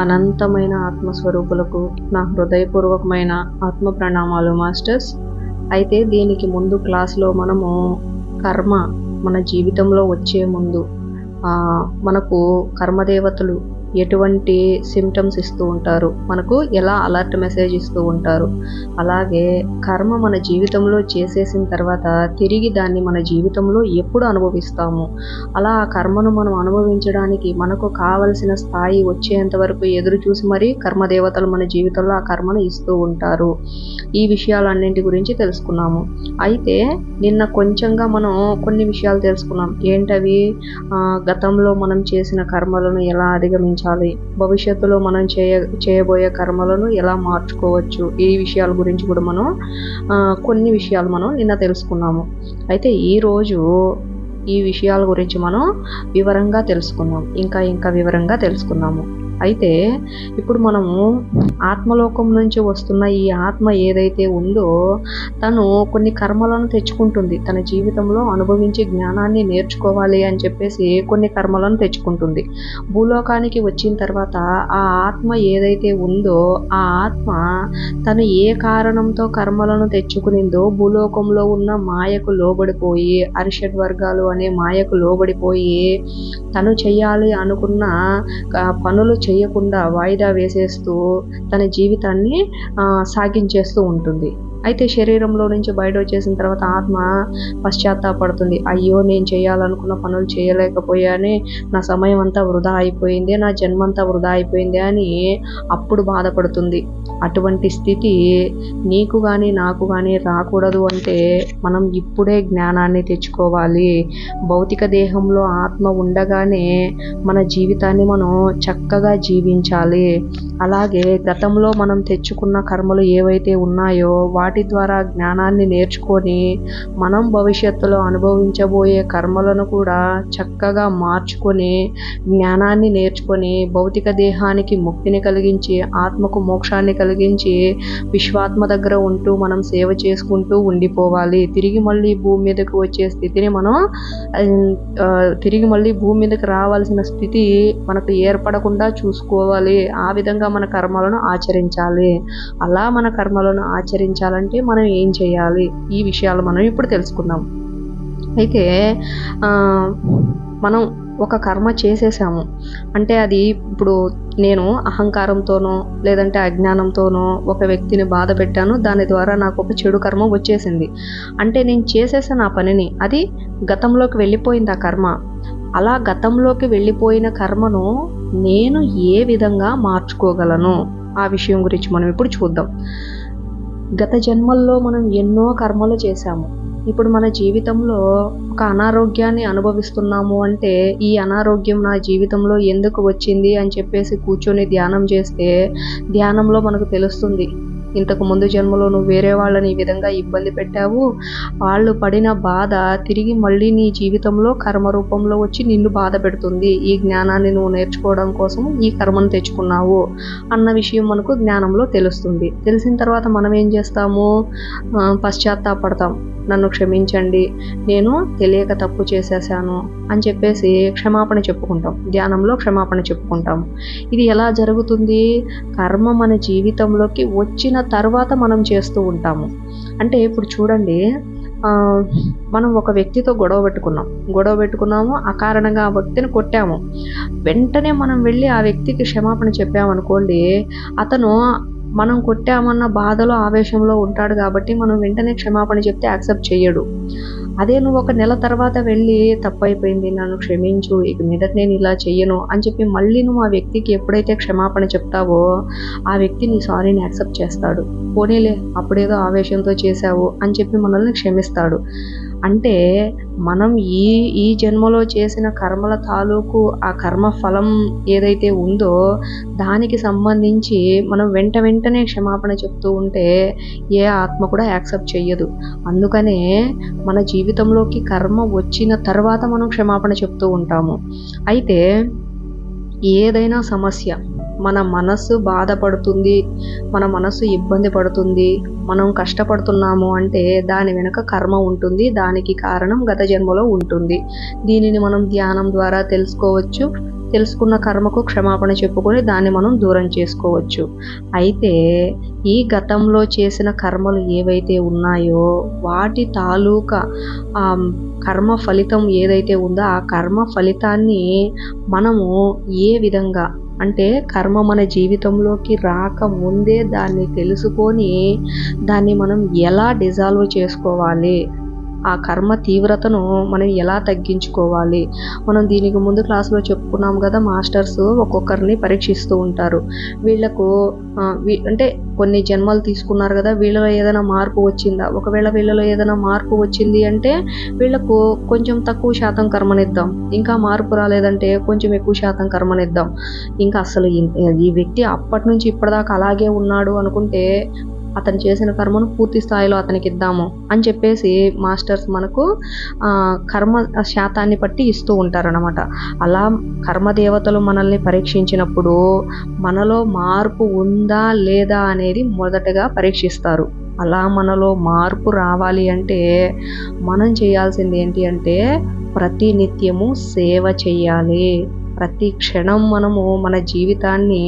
అనంతమైన ఆత్మస్వరూపులకు నా హృదయపూర్వకమైన ఆత్మ ప్రణామాలు మాస్టర్స్. అయితే దీనికి ముందు క్లాస్లో మనము కర్మ మన జీవితంలో వచ్చే ముందు మనకు కర్మదేవతలు ఎటువంటి సిమ్టమ్స్ ఇస్తూ ఉంటారు, మనకు ఎలా అలర్ట్ మెసేజ్ ఇస్తూ ఉంటారు, అలాగే కర్మ మన జీవితంలో చేసేసిన తర్వాత తిరిగి దాన్ని మన జీవితంలో ఎప్పుడు అనుభవిస్తాము, అలా ఆ కర్మను మనం అనుభవించడానికి మనకు కావలసిన స్థాయి వచ్చేంత వరకు ఎదురు చూసి మరీ కర్మదేవతలు మన జీవితంలో ఆ కర్మను ఇస్తూ ఉంటారు. ఈ విషయాలన్నింటి గురించి తెలుసుకున్నాము. అయితే నిన్న కొంచెంగా మనం కొన్ని విషయాలు తెలుసుకున్నాం. ఏంటవి? గతంలో మనం చేసిన కర్మలను ఎలా అధిగమించాలి, భవిష్యత్తులో మనం చేయబోయే కర్మలను ఎలా మార్చుకోవచ్చు, ఈ విషయాల గురించి కూడా మనం కొన్ని విషయాలు మనం నిన్న తెలుసుకున్నాము. అయితే ఈరోజు ఈ విషయాల గురించి మనం వివరంగా తెలుసుకుందాం, ఇంకా వివరంగా తెలుసుకుందాము. అయితే ఇప్పుడు మనము ఆత్మలోకం నుంచి వస్తున్న ఈ ఆత్మ ఏదైతే ఉందో తను కొన్ని కర్మలను తెచ్చుకుంటుంది. తన జీవితంలో అనుభవించి జ్ఞానాన్ని నేర్చుకోవాలి అని చెప్పేసి కొన్ని కర్మలను తెచ్చుకుంటుంది. భూలోకానికి వచ్చిన తర్వాత ఆ ఆత్మ ఏదైతే ఉందో ఆ ఆత్మ తను ఏ కారణంతో కర్మలను తెచ్చుకునిందో భూలోకంలో ఉన్న మాయకు లోబడిపోయి, అరిషడ్ వర్గాలు అనే మాయకు లోబడిపోయి తను చెయ్యాలి అనుకున్న పనులు చేయకుండా వాయిదా వేసేస్తూ తన జీవితాన్ని సాగించేస్తూ ఉంటుంది. అయితే శరీరంలో నుంచి బయట వచ్చేసిన తర్వాత ఆత్మ పశ్చాత్తాపడుతుంది. అయ్యో, నేను చేయాలనుకున్న పనులు చేయలేకపోయానే, నా సమయం అంతా వృధా అయిపోయింది, నా జన్మంతా వృధా అయిపోయింది అని అప్పుడు బాధపడుతుంది. అటువంటి స్థితి నీకు కానీ నాకు కానీ రాకూడదు అంటే మనం ఇప్పుడే జ్ఞానాన్ని తెచ్చుకోవాలి. భౌతిక దేహంలో ఆత్మ ఉండగానే మన జీవితాన్ని మనం చక్కగా జీవించాలి. అలాగే గతంలో మనం తెచ్చుకున్న కర్మలు ఏవైతే ఉన్నాయో వాటి ద్వారా జ్ఞానాన్ని నేర్చుకొని మనం భవిష్యత్తులో అనుభవించబోయే కర్మలను కూడా చక్కగా మార్చుకొని జ్ఞానాన్ని నేర్చుకొని భౌతిక దేహానికి ముక్తిని కలిగించి ఆత్మకు మోక్షాన్ని కలిగించి విశ్వాత్మ దగ్గర ఉంటూ మనం సేవ చేసుకుంటూ ఉండిపోవాలి. తిరిగి మళ్ళీ భూమి మీదకి వచ్చే స్థితిని మనం తిరిగి మళ్ళీ భూమి మీదకి రావాల్సిన స్థితి మనకు ఏర్పడకుండా చూసుకోవాలి. ఆ విధంగా మన కర్మలను ఆచరించాలి. అలా మన కర్మలను ఆచరించాలంటే మనం ఏం చేయాలి, ఈ విషయాలు మనం ఇప్పుడు తెలుసుకుందాం. అయితే మనం ఒక కర్మ చేసేసాము అంటే అది ఇప్పుడు నేను అహంకారంతోనో లేదంటే అజ్ఞానంతోనో ఒక వ్యక్తిని బాధ పెట్టాను, దాని ద్వారా నాకు ఒక చెడు కర్మ వచ్చేసింది అంటే నేను చేసేసాను ఆ పనిని, అది గతంలోకి వెళ్ళిపోయింది ఆ కర్మ. అలా గతంలోకి వెళ్ళిపోయిన కర్మను నేను ఏ విధంగా మార్చుకోగలను, ఆ విషయం గురించి మనం ఇప్పుడు చూద్దాం. గత జన్మల్లో మనం ఎన్నో కర్మలు చేశాము. ఇప్పుడు మన జీవితంలో ఒక అనారోగ్యాన్ని అనుభవిస్తున్నాము అంటే ఈ అనారోగ్యం నా జీవితంలో ఎందుకు వచ్చింది అని చెప్పేసి కూర్చొని ధ్యానం చేస్తే ధ్యానంలో మనకు తెలుస్తుంది, ఇంతకు ముందు జన్మలో నువ్వు వేరే వాళ్ళని ఈ విధంగా ఇబ్బంది పెట్టావు, వాళ్ళు పడిన బాధ తిరిగి మళ్ళీ నీ జీవితంలో కర్మ రూపంలో వచ్చి నిన్ను బాధ పెడుతుంది. ఈ జ్ఞానాన్ని నువ్వు నేర్చుకోవడం కోసం ఈ కర్మను తెచ్చుకున్నావు అన్న విషయం మనకు జ్ఞానంలో తెలుస్తుంది. తెలిసిన తర్వాత మనం ఏం చేస్తాము? పశ్చాత్తాపడతాం. నన్ను క్షమించండి, నేను తెలియక తప్పు చేసేసాను అని చెప్పేసి క్షమాపణ చెప్పుకుంటాం. ధ్యానంలో క్షమాపణ చెప్పుకుంటాం. ఇది ఎలా జరుగుతుంది? కర్మ మన జీవితంలోకి వచ్చిన తర్వాత మనం చేస్తూ ఉంటాము. అంటే ఇప్పుడు చూడండి, మనం ఒక వ్యక్తితో గొడవ పెట్టుకున్నాము, అకారణంగా ఆ వ్యక్తిని కొట్టాము. వెంటనే మనం వెళ్ళి ఆ వ్యక్తికి క్షమాపణ చెప్పామనుకోండి, అతను మనం కొట్టామన్న బాధలో ఆవేశంలో ఉంటాడు కాబట్టి మనం వెంటనే క్షమాపణ చెప్తే యాక్సెప్ట్ చేయడు. అదే నువ్వు ఒక నెల తర్వాత వెళ్ళి తప్పైపోయింది, నన్ను క్షమించు, ఇక మీదట నేను ఇలా చెయ్యను అని చెప్పి మళ్ళీ నువ్వు ఆ వ్యక్తికి ఎప్పుడైతే క్షమాపణ చెప్తావో ఆ వ్యక్తి నీ సారీని యాక్సెప్ట్ చేస్తాడు. పోనీలే, అప్పుడేదో ఆవేశంతో చేశావు అని చెప్పి మనల్ని క్షమిస్తాడు. అంటే మనం ఈ జన్మలో చేసిన కర్మల తాలూకు ఆ కర్మ ఫలం ఏదైతే ఉందో దానికి సంబంధించి మనం వెంటనే క్షమాపణ చెప్తూ ఉంటే ఏ ఆత్మ కూడా యాక్సెప్ట్ చెయ్యదు. అందుకనే మన జీవితంలోకి కర్మ వచ్చిన తర్వాత మనం క్షమాపణ చెప్తూ ఉంటాము. అయితే ఏదైనా సమస్య, మన మనస్సు బాధపడుతుంది, మన మనస్సు ఇబ్బంది పడుతుంది, మనం కష్టపడుతున్నాము అంటే దాని వెనుక కర్మ ఉంటుంది. దానికి కారణం గత జన్మలో ఉంటుంది. దీనిని మనం ధ్యానం ద్వారా తెలుసుకోవచ్చు. తెలుసుకున్న కర్మకు క్షమాపణ చెప్పుకొని దాన్ని మనం దూరం చేసుకోవచ్చు. అయితే ఈ గతంలో చేసిన కర్మలు ఏవైతే ఉన్నాయో వాటి తాలూకా కర్మ ఫలితం ఏదైతే ఉందో ఆ కర్మ ఫలితాన్ని మనము ఏ విధంగా అంటే కర్మ మన జీవితంలోకి రాకముందే దాన్ని తెలుసుకొని దాన్ని మనం ఎలా డిజాల్వ్ చేసుకోవాలి, ఆ కర్మ తీవ్రతను మనం ఎలా తగ్గించుకోవాలి. మనం దీనికి ముందు క్లాస్లో చెప్పుకున్నాం కదా, మాస్టర్స్ ఒక్కొక్కరిని పరీక్షిస్తూ ఉంటారు. వీళ్ళకు అంటే కొన్ని జన్మలు తీసుకున్నారు కదా, వీళ్ళలో ఏదైనా మార్పు వచ్చిందా, ఒకవేళ వీళ్ళలో ఏదైనా మార్పు వచ్చింది అంటే వీళ్ళకు కొంచెం తక్కువ శాతం కర్మనిద్దాం, ఇంకా మార్పు రాలేదంటే కొంచెం ఎక్కువ శాతం కర్మనిద్దాం. ఇంకా అసలు ఈ వ్యక్తి అప్పటి నుంచి ఇప్పటిదాకా అలాగే ఉన్నాడు అనుకుంటే అతను చేసిన కర్మను పూర్తి స్థాయిలో అతనికి ఇద్దాము అని చెప్పేసి మాస్టర్స్ మనకు కర్మ శాతాన్ని బట్టి ఇస్తూ ఉంటారనమాట. అలా కర్మదేవతలు మనల్ని పరీక్షించినప్పుడు మనలో మార్పు ఉందా లేదా అనేది మొదటగా పరీక్షిస్తారు. అలా మనలో మార్పు రావాలి అంటే మనం చేయాల్సింది ఏంటి అంటే ప్రతి నిత్యము సేవ చేయాలి. ప్రతి క్షణం మనము మన జీవితాన్ని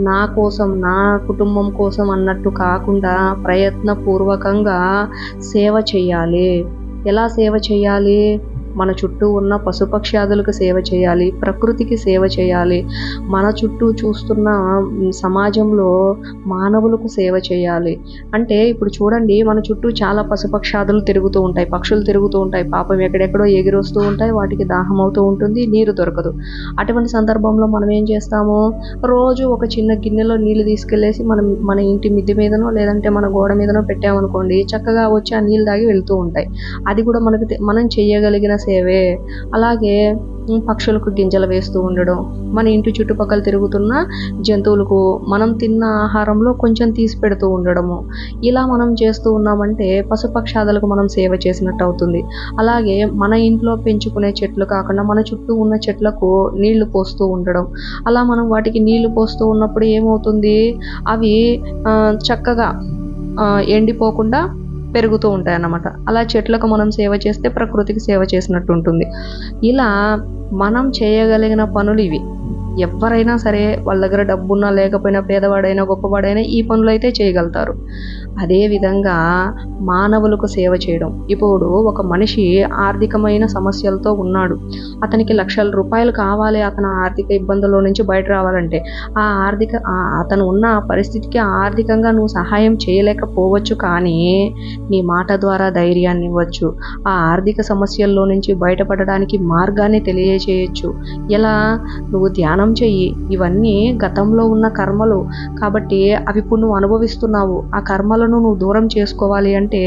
నా కోసం, నా కుటుంబం కోసం అన్నట్టు కాకుండా ప్రయత్నపూర్వకంగా సేవ చేయాలి. ఎలా సేవ చేయాలి? మన చుట్టూ ఉన్న పశుపక్ష్యాదులకు సేవ చేయాలి, ప్రకృతికి సేవ చేయాలి, మన చుట్టూ చూస్తున్న సమాజంలో మానవులకు సేవ చేయాలి. అంటే ఇప్పుడు చూడండి, మన చుట్టూ చాలా పశుపక్ష్యాదులు తిరుగుతూ ఉంటాయి, పక్షులు తిరుగుతూ ఉంటాయి. పాపం ఎక్కడెక్కడో ఎగిరొస్తూ ఉంటాయి, వాటికి దాహం అవుతూ ఉంటుంది, నీరు దొరకదు. అటువంటి సందర్భంలో మనం ఏం చేస్తాము, రోజు ఒక చిన్న గిన్నెలో నీళ్ళు తీసుకెళ్ళేసి మన ఇంటి మిద్దె మీదనో లేదంటే మన గోడ మీదనో పెట్టామనుకోండి, చక్కగా వచ్చి ఆ నీళ్ళు తాగి వెళ్తూ ఉంటాయి. అది కూడా మనం చేయగలిగిన సేవే. అలాగే పక్షులకు గింజలు వేస్తూ ఉండడం, మన ఇంటి చుట్టుపక్కల తిరుగుతున్న జంతువులకు మనం తిన్న ఆహారంలో కొంచెం తీసి పెడుతూ ఉండడము, ఇలా మనం చేస్తూ ఉన్నామంటే పశుపక్షాదులకు మనం సేవ చేసినట్టు అవుతుంది. అలాగే మన ఇంట్లో పెంచుకునే చెట్లు కాకుండా మన చుట్టూ ఉన్న చెట్లకు నీళ్లు పోస్తూ ఉండడం, అలా మనం వాటికి నీళ్లు పోస్తూ ఉన్నప్పుడు ఏమవుతుంది, అవి చక్కగా ఎండిపోకుండా పెరుగుతూ ఉంటాయి అన్నమాట. అలా చెట్లకు మనం సేవ చేస్తే ప్రకృతికి సేవ చేసినట్టు ఉంటుంది. ఇలా మనం చేయగలిగిన పనులు ఇవి. ఎవరైనా సరే, వాళ్ళ దగ్గర డబ్బున్నా లేకపోయినా, పేదవాడైనా గొప్పవాడైనా ఈ పనులు అయితే చేయగలుగుతారు. అదేవిధంగా మానవులకు సేవ చేయడం. ఇప్పుడు ఒక మనిషి ఆర్థికమైన సమస్యలతో ఉన్నాడు, అతనికి లక్షల రూపాయలు కావాలి అతను ఆర్థిక ఇబ్బందుల్లో నుంచి బయట రావాలంటే. అతను ఉన్న పరిస్థితికి ఆర్థికంగా నువ్వు సహాయం చేయలేకపోవచ్చు, కానీ నీ మాట ద్వారా ధైర్యాన్ని ఇవ్వచ్చు. ఆ ఆర్థిక సమస్యల్లో నుంచి బయటపడడానికి మార్గాన్ని తెలియజేయచ్చు. ఎలా? నువ్వు ధ్యానం చెయ్యి. ఇవన్నీ గతంలో ఉన్న కర్మలు కాబట్టి అవి ఇప్పుడు నువ్వు అనుభవిస్తున్నావు. ఆ కర్మలను నువ్వు దూరం చేసుకోవాలి అంటే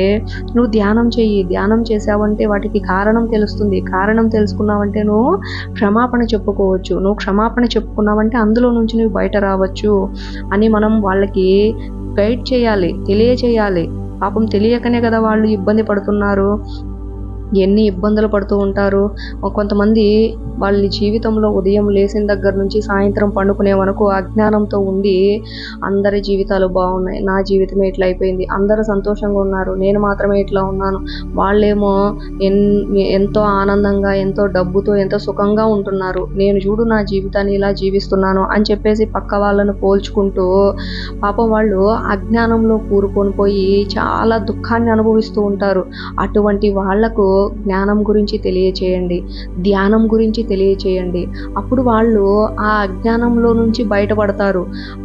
నువ్వు ధ్యానం చెయ్యి. ధ్యానం చేసావంటే వాటికి కారణం తెలుస్తుంది. కారణం తెలుసుకున్నావంటే నువ్వు క్షమాపణ చెప్పుకోవచ్చు. నువ్వు క్షమాపణ చెప్పుకున్నావంటే అందులో నుంచి నువ్వు బయట రావచ్చు అని మనం వాళ్ళకి గైడ్ చేయాలి, తెలియచేయాలి. పాపం తెలియకనే కదా వాళ్ళు ఇబ్బంది పడుతున్నారు, ఎన్ని ఇబ్బందులు పడుతూ ఉంటారు. కొంతమంది వాళ్ళ జీవితంలో ఉదయం లేచిన దగ్గర నుంచి సాయంత్రం పండుకునే వరకు అజ్ఞానంతో ఉండి అందరి జీవితాలు బాగున్నాయి, నా జీవితమే ఇట్లా అయిపోయింది, అందరూ సంతోషంగా ఉన్నారు, నేను మాత్రమే ఇట్లా ఉన్నాను, వాళ్ళేమో ఎంతో ఆనందంగా, ఎంతో డబ్బుతో, ఎంతో సుఖంగా ఉంటున్నారు, నేను చూడు నా జీవితాన్ని ఇలా జీవిస్తున్నాను అని చెప్పేసి పక్క వాళ్ళను పోల్చుకుంటూ పాపం వాళ్ళు అజ్ఞానంలో కూరుకొని పోయి చాలా దుఃఖాన్ని అనుభవిస్తూ ఉంటారు. అటువంటి వాళ్లకు జ్ఞానం గురించి తెలియచేయండి, ధ్యానం గురించి తెలియచేయండి. అప్పుడు వాళ్ళు ఆ అజ్ఞానంలో నుంచి బయటపడతారు.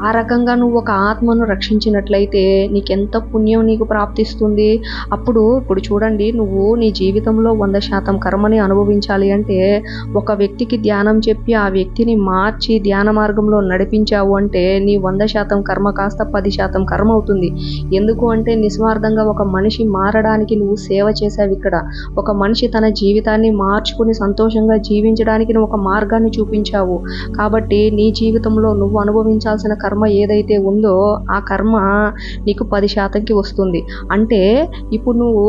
ఆ రకంగా నువ్వు ఒక ఆత్మను రక్షించినట్లయితే నీకెంత పుణ్యం నీకు ప్రాప్తిస్తుంది. ఇప్పుడు చూడండి, నువ్వు నీ జీవితంలో 100% కర్మని అనుభవించాలి అంటే ఒక వ్యక్తికి ధ్యానం చెప్పి ఆ వ్యక్తిని మార్చి ధ్యాన మార్గంలో నడిపించావు అంటే నీ 100% కర్మ కాస్త 10% కర్మ అవుతుంది. ఎందుకు అంటే నిస్వార్థంగా ఒక మనిషి మారడానికి నువ్వు సేవ చేసావు. ఇక్కడ ఒక ఒక మనిషి తన జీవితాన్ని మార్చుకుని సంతోషంగా జీవించడానికి నువ్వు ఒక మార్గాన్ని చూపించావు. కాబట్టి నీ జీవితంలో నువ్వు అనుభవించాల్సిన కర్మ ఏదైతే ఉందో ఆ కర్మ నీకు 10%కి వస్తుంది. అంటే ఇప్పుడు నువ్వు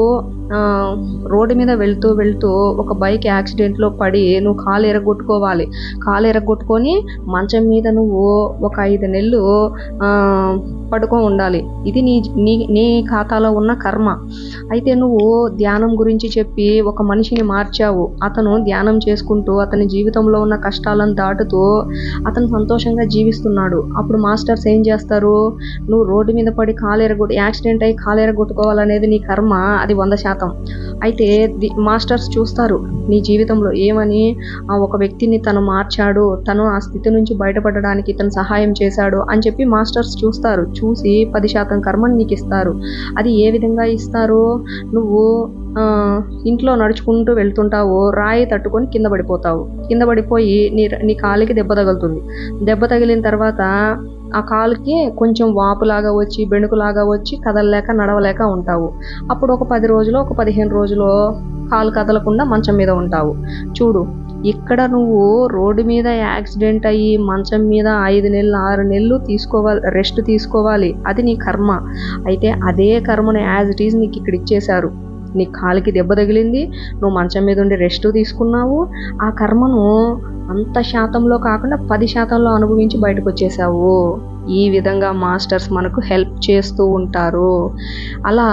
రోడ్డు మీద వెళ్తూ వెళ్తూ ఒక బైక్ యాక్సిడెంట్లో పడి నువ్వు కాలు ఎరగొట్టుకోవాలి. కాలు ఎరగొట్టుకొని మంచం మీద నువ్వు ఒక 5 నెలలు పడుకో ఉండాలి. ఇది నీ నీ నీ ఖాతాలో ఉన్న కర్మ. అయితే నువ్వు ధ్యానం గురించి చెప్పి ఒక మనిషిని మార్చావు. అతను ధ్యానం చేసుకుంటూ అతని జీవితంలో ఉన్న కష్టాలను దాటుతూ అతను సంతోషంగా జీవిస్తున్నాడు. అప్పుడు మాస్టర్స్ ఏం చేస్తారు? నువ్వు రోడ్డు మీద పడి యాక్సిడెంట్ అయ్యి కాలు ఎరగొట్టుకోవాలనేది నీ కర్మ, అది 100%. అయితే మాస్టర్స్ చూస్తారు నీ జీవితంలో ఏమని, ఒక వ్యక్తిని తను మార్చాడు, తను ఆ స్థితి నుంచి బయటపడడానికి తను సహాయం చేశాడు అని చెప్పి మాస్టర్స్ చూస్తారు. చూసి 10% కర్మని నీకు ఇస్తారు. అది ఏ విధంగా ఇస్తారు? నువ్వు ఇంట్లో నడుచుకుంటూ వెళ్తుంటావు, రాయి తట్టుకొని కింద పడిపోతావు. కింద పడిపోయి నీ కాలికి దెబ్బ తగులుతుంది. దెబ్బ తగిలిన తర్వాత ఆ కాలుకి కొంచెం వాపులాగా వచ్చి బెణుకులాగా వచ్చి కదలలేక నడవలేక ఉంటావు. అప్పుడు ఒక 10 రోజులు ఒక 15 రోజులు కాలు కదలకుండా మంచం మీద ఉంటావు. చూడు, ఇక్కడ నువ్వు రోడ్డు మీద యాక్సిడెంట్ అయ్యి మంచం మీద 5 నెలలు 6 నెలలు రెస్ట్ తీసుకోవాలి. అది నీ కర్మ. అయితే అదే కర్మను యాజ్ ఇట్ ఈజ్ నీకు ఇక్కడ ఇచ్చేశారు. నీ కాలికి దెబ్బ తగిలింది, నువ్వు మంచం మీద ఉండి రెస్ట్ తీసుకున్నావు. ఆ కర్మను అంత శాతంలో కాకుండా 10%లో అనుభవించి బయటకు వచ్చేసావు. ఈ విధంగా మాస్టర్స్ మనకు హెల్ప్ చేస్తూ ఉంటారు. అలా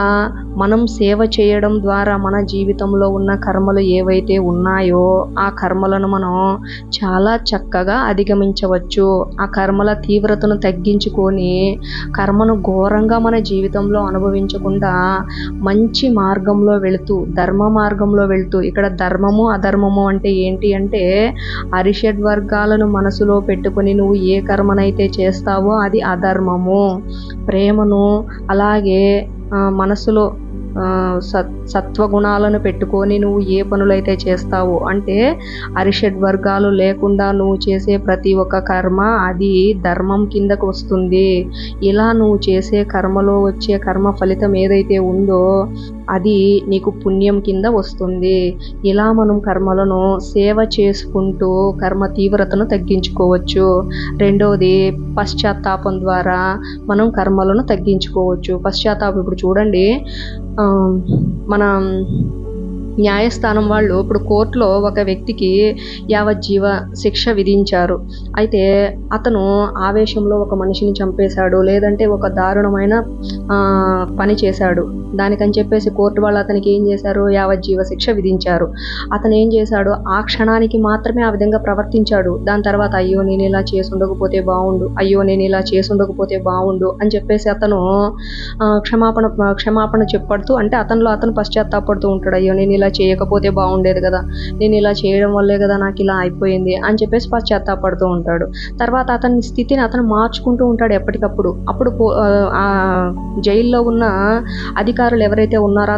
మనం సేవ చేయడం ద్వారా మన జీవితంలో ఉన్న కర్మలు ఏవైతే ఉన్నాయో ఆ కర్మలను మనం చాలా చక్కగా అధిగమించవచ్చు. ఆ కర్మల తీవ్రతను తగ్గించుకొని కర్మను ఘోరంగా మన జీవితంలో అనుభవించకుండా మంచి మార్గంలో వెళుతూ, ధర్మ మార్గంలో వెళుతూ, ఇక్కడ ధర్మము అధర్మము అంటే ఏంటి అంటే అరిషడ్ వర్గాలను మనసులో పెట్టుకొని నువ్వు ఏ కర్మనైతే చేస్తావో అది అధర్మము. ప్రేమను అలాగే మనసులో సత్వగుణాలను పెట్టుకొని నువ్వు ఏ పనులైతే చేస్తావో అంటే అరిషడ్ వర్గాలు లేకుండా నువ్వు చేసే ప్రతి ఒక్క కర్మ అది ధర్మం కిందకు వస్తుంది. ఇలా నువ్వు చేసే కర్మలో వచ్చే కర్మ ఫలితం ఏదైతే ఉందో అది నీకు పుణ్యం కింద వస్తుంది. ఇలా మనం కర్మలను సేవ చేసుకుంటూ కర్మ తీవ్రతను తగ్గించుకోవచ్చు. రెండవది, పశ్చాత్తాపం ద్వారా మనం కర్మలను తగ్గించుకోవచ్చు. పశ్చాత్తాపం ఇప్పుడు చూడండి, మన న్యాయస్థానం వాళ్ళు ఇప్పుడు కోర్టులో ఒక వ్యక్తికి యావజ్జీవ శిక్ష విధించారు. అయితే అతను ఆవేశంలో ఒక మనిషిని చంపేశాడు, లేదంటే ఒక దారుణమైన పని చేశాడు. దానికని చెప్పేసి కోర్టు వాళ్ళు అతనికి ఏం చేశారు? యావజ్జీవ శిక్ష విధించారు. అతను ఏం చేశాడు? ఆ క్షణానికి మాత్రమే ఆ విధంగా ప్రవర్తించాడు. దాని తర్వాత అయ్యో నేను ఇలా చేసి ఉండకపోతే బాగుండు, అయ్యో నేను ఇలా చేసి ఉండకపోతే బాగుండు అని చెప్పేసి అతను క్షమాపణ చెప్పడుతూ, అంటే అతను పశ్చాత్తాపడుతూ ఉంటాడు. అయ్యో నేను ఇలా చేయకపోతే బాగుండేది కదా, నేను ఇలా చేయడం వల్లే కదా నాకు ఇలా అయిపోయింది అని చెప్పేసి పశ్చాత్తాపడుతూ ఉంటాడు. తర్వాత అతని స్థితిని అతను మార్చుకుంటూ ఉంటాడు ఎప్పటికప్పుడు. అప్పుడు జైల్లో ఉన్న అధికారులు ఎవరైతే ఉన్నారో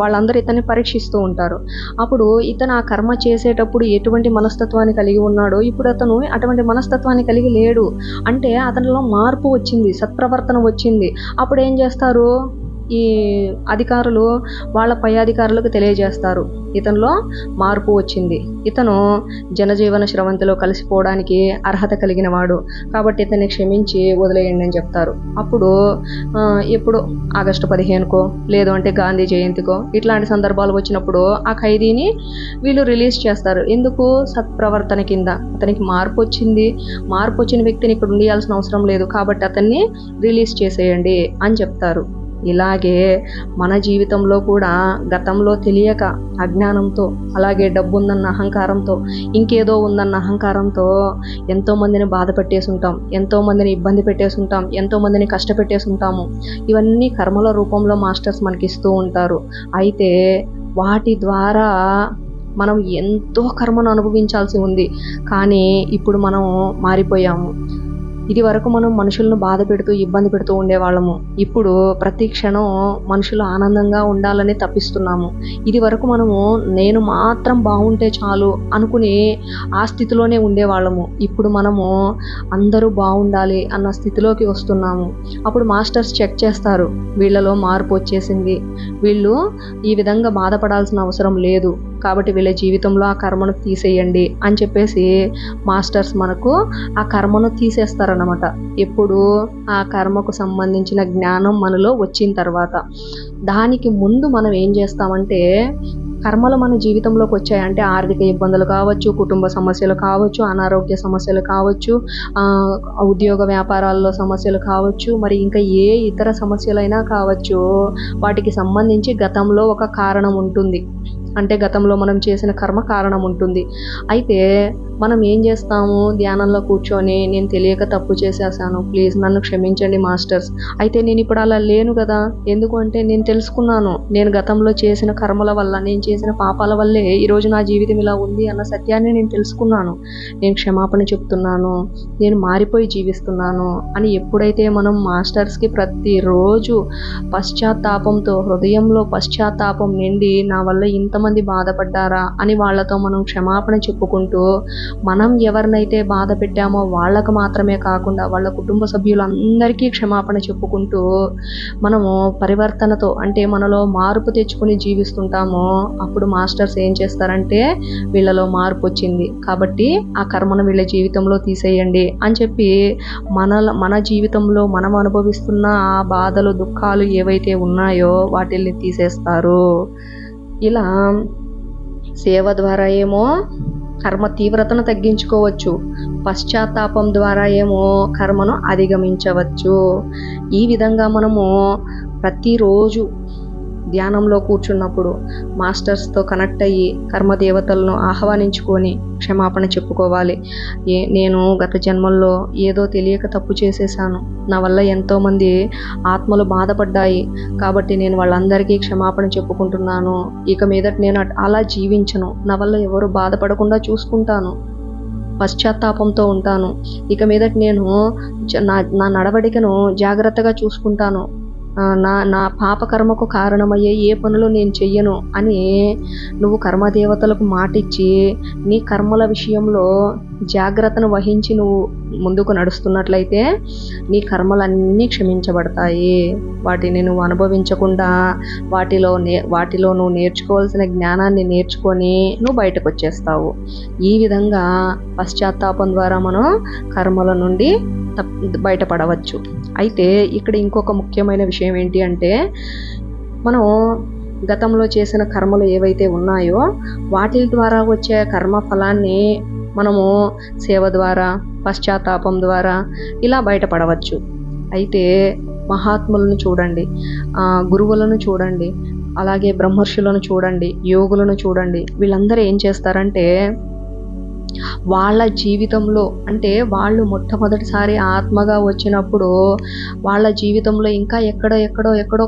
వాళ్ళందరూ ఇతన్ని పరీక్షిస్తూ ఉంటారు. అప్పుడు ఇతను ఆ కర్మ చేసేటప్పుడు ఎటువంటి మనస్తత్వాన్ని కలిగి ఉన్నాడో ఇప్పుడు అతను అటువంటి మనస్తత్వాన్ని కలిగి లేడు. అంటే అతనిలో మార్పు వచ్చింది, సత్ప్రవర్తన వచ్చింది. అప్పుడు ఏం చేస్తారు? ఈ అధికారులు వాళ్ళ పై అధికారులకు తెలియజేస్తారు, ఇతనిలో మార్పు వచ్చింది, ఇతను జనజీవన స్రవంతిలో కలిసిపోవడానికి అర్హత కలిగిన వాడు, కాబట్టి ఇతన్ని క్షమించి వదిలేయండి అని చెప్తారు. అప్పుడు ఎప్పుడు ఆగస్టు 15కో లేదు అంటే గాంధీ జయంతికో ఇట్లాంటి సందర్భాలు వచ్చినప్పుడు ఆ ఖైదీని వీళ్ళు రిలీజ్ చేస్తారు. ఎందుకు? సత్ప్రవర్తన కింద. అతనికి మార్పు వచ్చింది, మార్పు వచ్చిన వ్యక్తిని ఇక్కడ ఉండాల్సిన అవసరం లేదు, కాబట్టి అతన్ని రిలీజ్ చేసేయండి అని చెప్తారు. ఇలాగే మన జీవితంలో కూడా గతంలో తెలియక అజ్ఞానంతో, అలాగే డబ్బు ఉందన్న అహంకారంతో, ఇంకేదో ఉందన్న అహంకారంతో ఎంతోమందిని బాధ పెట్టేసి ఉంటాం, ఎంతోమందిని ఇబ్బంది పెట్టేసి ఉంటాం, ఎంతోమందిని కష్టపెట్టేసి ఉంటాము. ఇవన్నీ కర్మల రూపంలో మాస్టర్స్ మనకి ఇస్తూ ఉంటారు. అయితే వాటి ద్వారా మనం ఎంతో కర్మను అనుభవించాల్సి ఉంది. కానీ ఇప్పుడు మనం మారిపోయాము. ఇది వరకు మనం మనుషులను బాధ పెడుతూ ఇబ్బంది పెడుతూ ఉండేవాళ్ళము. ఇప్పుడు ప్రతి క్షణం మనుషులు ఆనందంగా ఉండాలని తప్పిస్తున్నాము. ఇది వరకు మనము నేను మాత్రం బాగుంటే చాలు అనుకుని ఆ స్థితిలోనే ఉండేవాళ్ళము. ఇప్పుడు మనము అందరూ బాగుండాలి అన్న స్థితిలోకి వస్తున్నాము. అప్పుడు మాస్టర్స్ చెక్ చేస్తారు, వీళ్ళలో మార్పు వచ్చేసింది, వీళ్ళు ఈ విధంగా బాధపడాల్సిన అవసరం లేదు, కాబట్టి వీళ్ళ జీవితంలో ఆ కర్మను తీసేయండి అని చెప్పేసి మాస్టర్స్ మనకు ఆ కర్మను తీసేస్తారన్నమాట. ఎప్పుడు ఆ కర్మకు సంబంధించిన జ్ఞానం మనలో వచ్చిన తర్వాత. దానికి ముందు మనం ఏం చేస్తామంటే, కర్మలు మన జీవితంలోకి వచ్చాయంటే ఆర్థిక ఇబ్బందులు కావచ్చు, కుటుంబ సమస్యలు కావచ్చు, అనారోగ్య సమస్యలు కావచ్చు, ఉద్యోగ వ్యాపారాల్లో సమస్యలు కావచ్చు, మరి ఇంకా ఏ ఇతర సమస్యలైనా కావచ్చు, వాటికి సంబంధించి గతంలో ఒక కారణం ఉంటుంది. అంటే గతంలో మనం చేసిన కర్మ కారణం ఉంటుంది. అయితే మనం ఏం చేస్తాము, ధ్యానంలో కూర్చొని నేను తెలియక తప్పు చేసేసాను, ప్లీజ్ నన్ను క్షమించండి మాస్టర్స్. అయితే నేను ఇప్పుడు అలా లేను కదా, ఎందుకు అంటే నేను తెలుసుకున్నాను, నేను గతంలో చేసిన కర్మల వల్ల, నేను చేసిన పాపాల వల్లే ఈరోజు నా జీవితం ఇలా ఉంది అన్న సత్యాన్ని నేను తెలుసుకున్నాను. నేను క్షమాపణ చెప్తున్నాను, నేను మారిపోయి జీవిస్తున్నాను అని ఎప్పుడైతే మనం మాస్టర్స్కి ప్రతిరోజు పశ్చాత్తాపంతో, హృదయంలో పశ్చాత్తాపం నిండి నా వల్ల ఇంతమంది బాధపడ్డారా అని వాళ్ళతో మనం క్షమాపణ చెప్పుకుంటూ, మనం ఎవరినైతే బాధ పెట్టామో వాళ్ళకు మాత్రమే కాకుండా వాళ్ళ కుటుంబ సభ్యులందరికీ క్షమాపణ చెప్పుకుంటూ మనము పరివర్తనతో, అంటే మనలో మార్పు తెచ్చుకుని జీవిస్తుంటామో, అప్పుడు మాస్టర్స్ ఏం చేస్తారంటే, వీళ్ళలో మార్పు వచ్చింది కాబట్టి ఆ కర్మను వీళ్ళ జీవితంలో తీసేయండి అని చెప్పి మన జీవితంలో మనం అనుభవిస్తున్న ఆ బాధలు, దుఃఖాలు ఏవైతే ఉన్నాయో వాటిల్ని తీసేస్తారు. ఇలా సేవ ద్వారా ఏమో కర్మ తీవ్రతను తగ్గించుకోవచ్చు, పశ్చాత్తాపం ద్వారా ఏమో కర్మను అధిగమించవచ్చు. ఈ విధంగా మనము ప్రతిరోజు ధ్యానంలో కూర్చున్నప్పుడు మాస్టర్స్తో కనెక్ట్ అయ్యి కర్మదేవతలను ఆహ్వానించుకొని క్షమాపణ చెప్పుకోవాలి. నేను గత జన్మల్లో ఏదో తెలియక తప్పు చేసేసాను, నా వల్ల ఎంతోమంది ఆత్మలు బాధపడ్డాయి, కాబట్టి నేను వాళ్ళందరికీ క్షమాపణ చెప్పుకుంటున్నాను. ఇక మీదట నేను అలా జీవించను, నా వల్ల ఎవరు బాధపడకుండా చూసుకుంటాను, పశ్చాత్తాపంతో ఉంటాను. ఇక మీదట నేను నా నడవడికను జాగ్రత్తగా చూసుకుంటాను, నా పాపకర్మకు కారణమయ్యే ఏ పనులు నేను చెయ్యను అని నువ్వు కర్మదేవతలకు మాటిచ్చి నీ కర్మల విషయంలో జాగ్రత్తను వహించి నువ్వు ముందుకు నడుస్తున్నట్లయితే నీ కర్మలన్నీ క్షమించబడతాయి. వాటిని నువ్వు అనుభవించకుండా వాటిలో నువ్వు నేర్చుకోవాల్సిన జ్ఞానాన్ని నేర్చుకొని నువ్వు బయటకు వచ్చేస్తావు. ఈ విధంగా పశ్చాత్తాపం ద్వారా మనం కర్మల నుండి బయటపడవచ్చు. అయితే ఇక్కడ ఇంకొక ముఖ్యమైన విషయం ఏంటి అంటే, మనం గతంలో చేసిన కర్మలు ఏవైతే ఉన్నాయో వాటి ద్వారా వచ్చే కర్మ ఫలాన్ని మనము సేవ ద్వారా, పశ్చాత్తాపం ద్వారా ఇలా బయటపడవచ్చు. అయితే మహాత్ములను చూడండి, గురువులను చూడండి, అలాగే బ్రహ్మర్షులను చూడండి, యోగులను చూడండి, వీళ్ళందరూ ఏం చేస్తారంటే, వాళ్ళ జీవితంలో, అంటే వాళ్ళు మొట్టమొదటిసారి ఆత్మగా వచ్చినప్పుడు వాళ్ళ జీవితంలో ఇంకా ఎక్కడో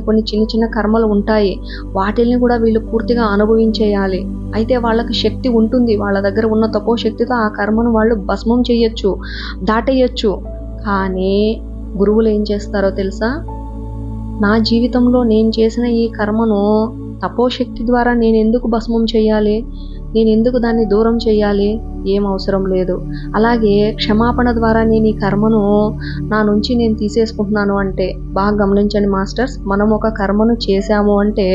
కొన్ని చిన్న చిన్న కర్మలు ఉంటాయి, వాటిల్ని కూడా వీళ్ళు పూర్తిగా అనుభవించేయాలి. అయితే వాళ్ళకి శక్తి ఉంటుంది, వాళ్ళ దగ్గర ఉన్న తపో శక్తితో ఆ కర్మను వాళ్ళు భస్మం చేయొచ్చు, దాటేయచ్చు. కానీ గురువులు ఏం చేస్తారో తెలుసా, నా జీవితంలో నేను చేసిన ఈ కర్మను తపోశక్తి ద్వారా నేను ఎందుకు భస్మం చేయాలి, నేను ఎందుకు దాన్ని దూరం చేయాలి, ఏం అవసరం లేదు. అలాగే క్షమాపణ ద్వారా నేను ఈ కర్మను నా నుంచి నేను తీసేసుకుంటున్నాను అంటే, బాగా గమనించండి మాస్టర్స్, మనం ఒక కర్మను చేశాము అంటే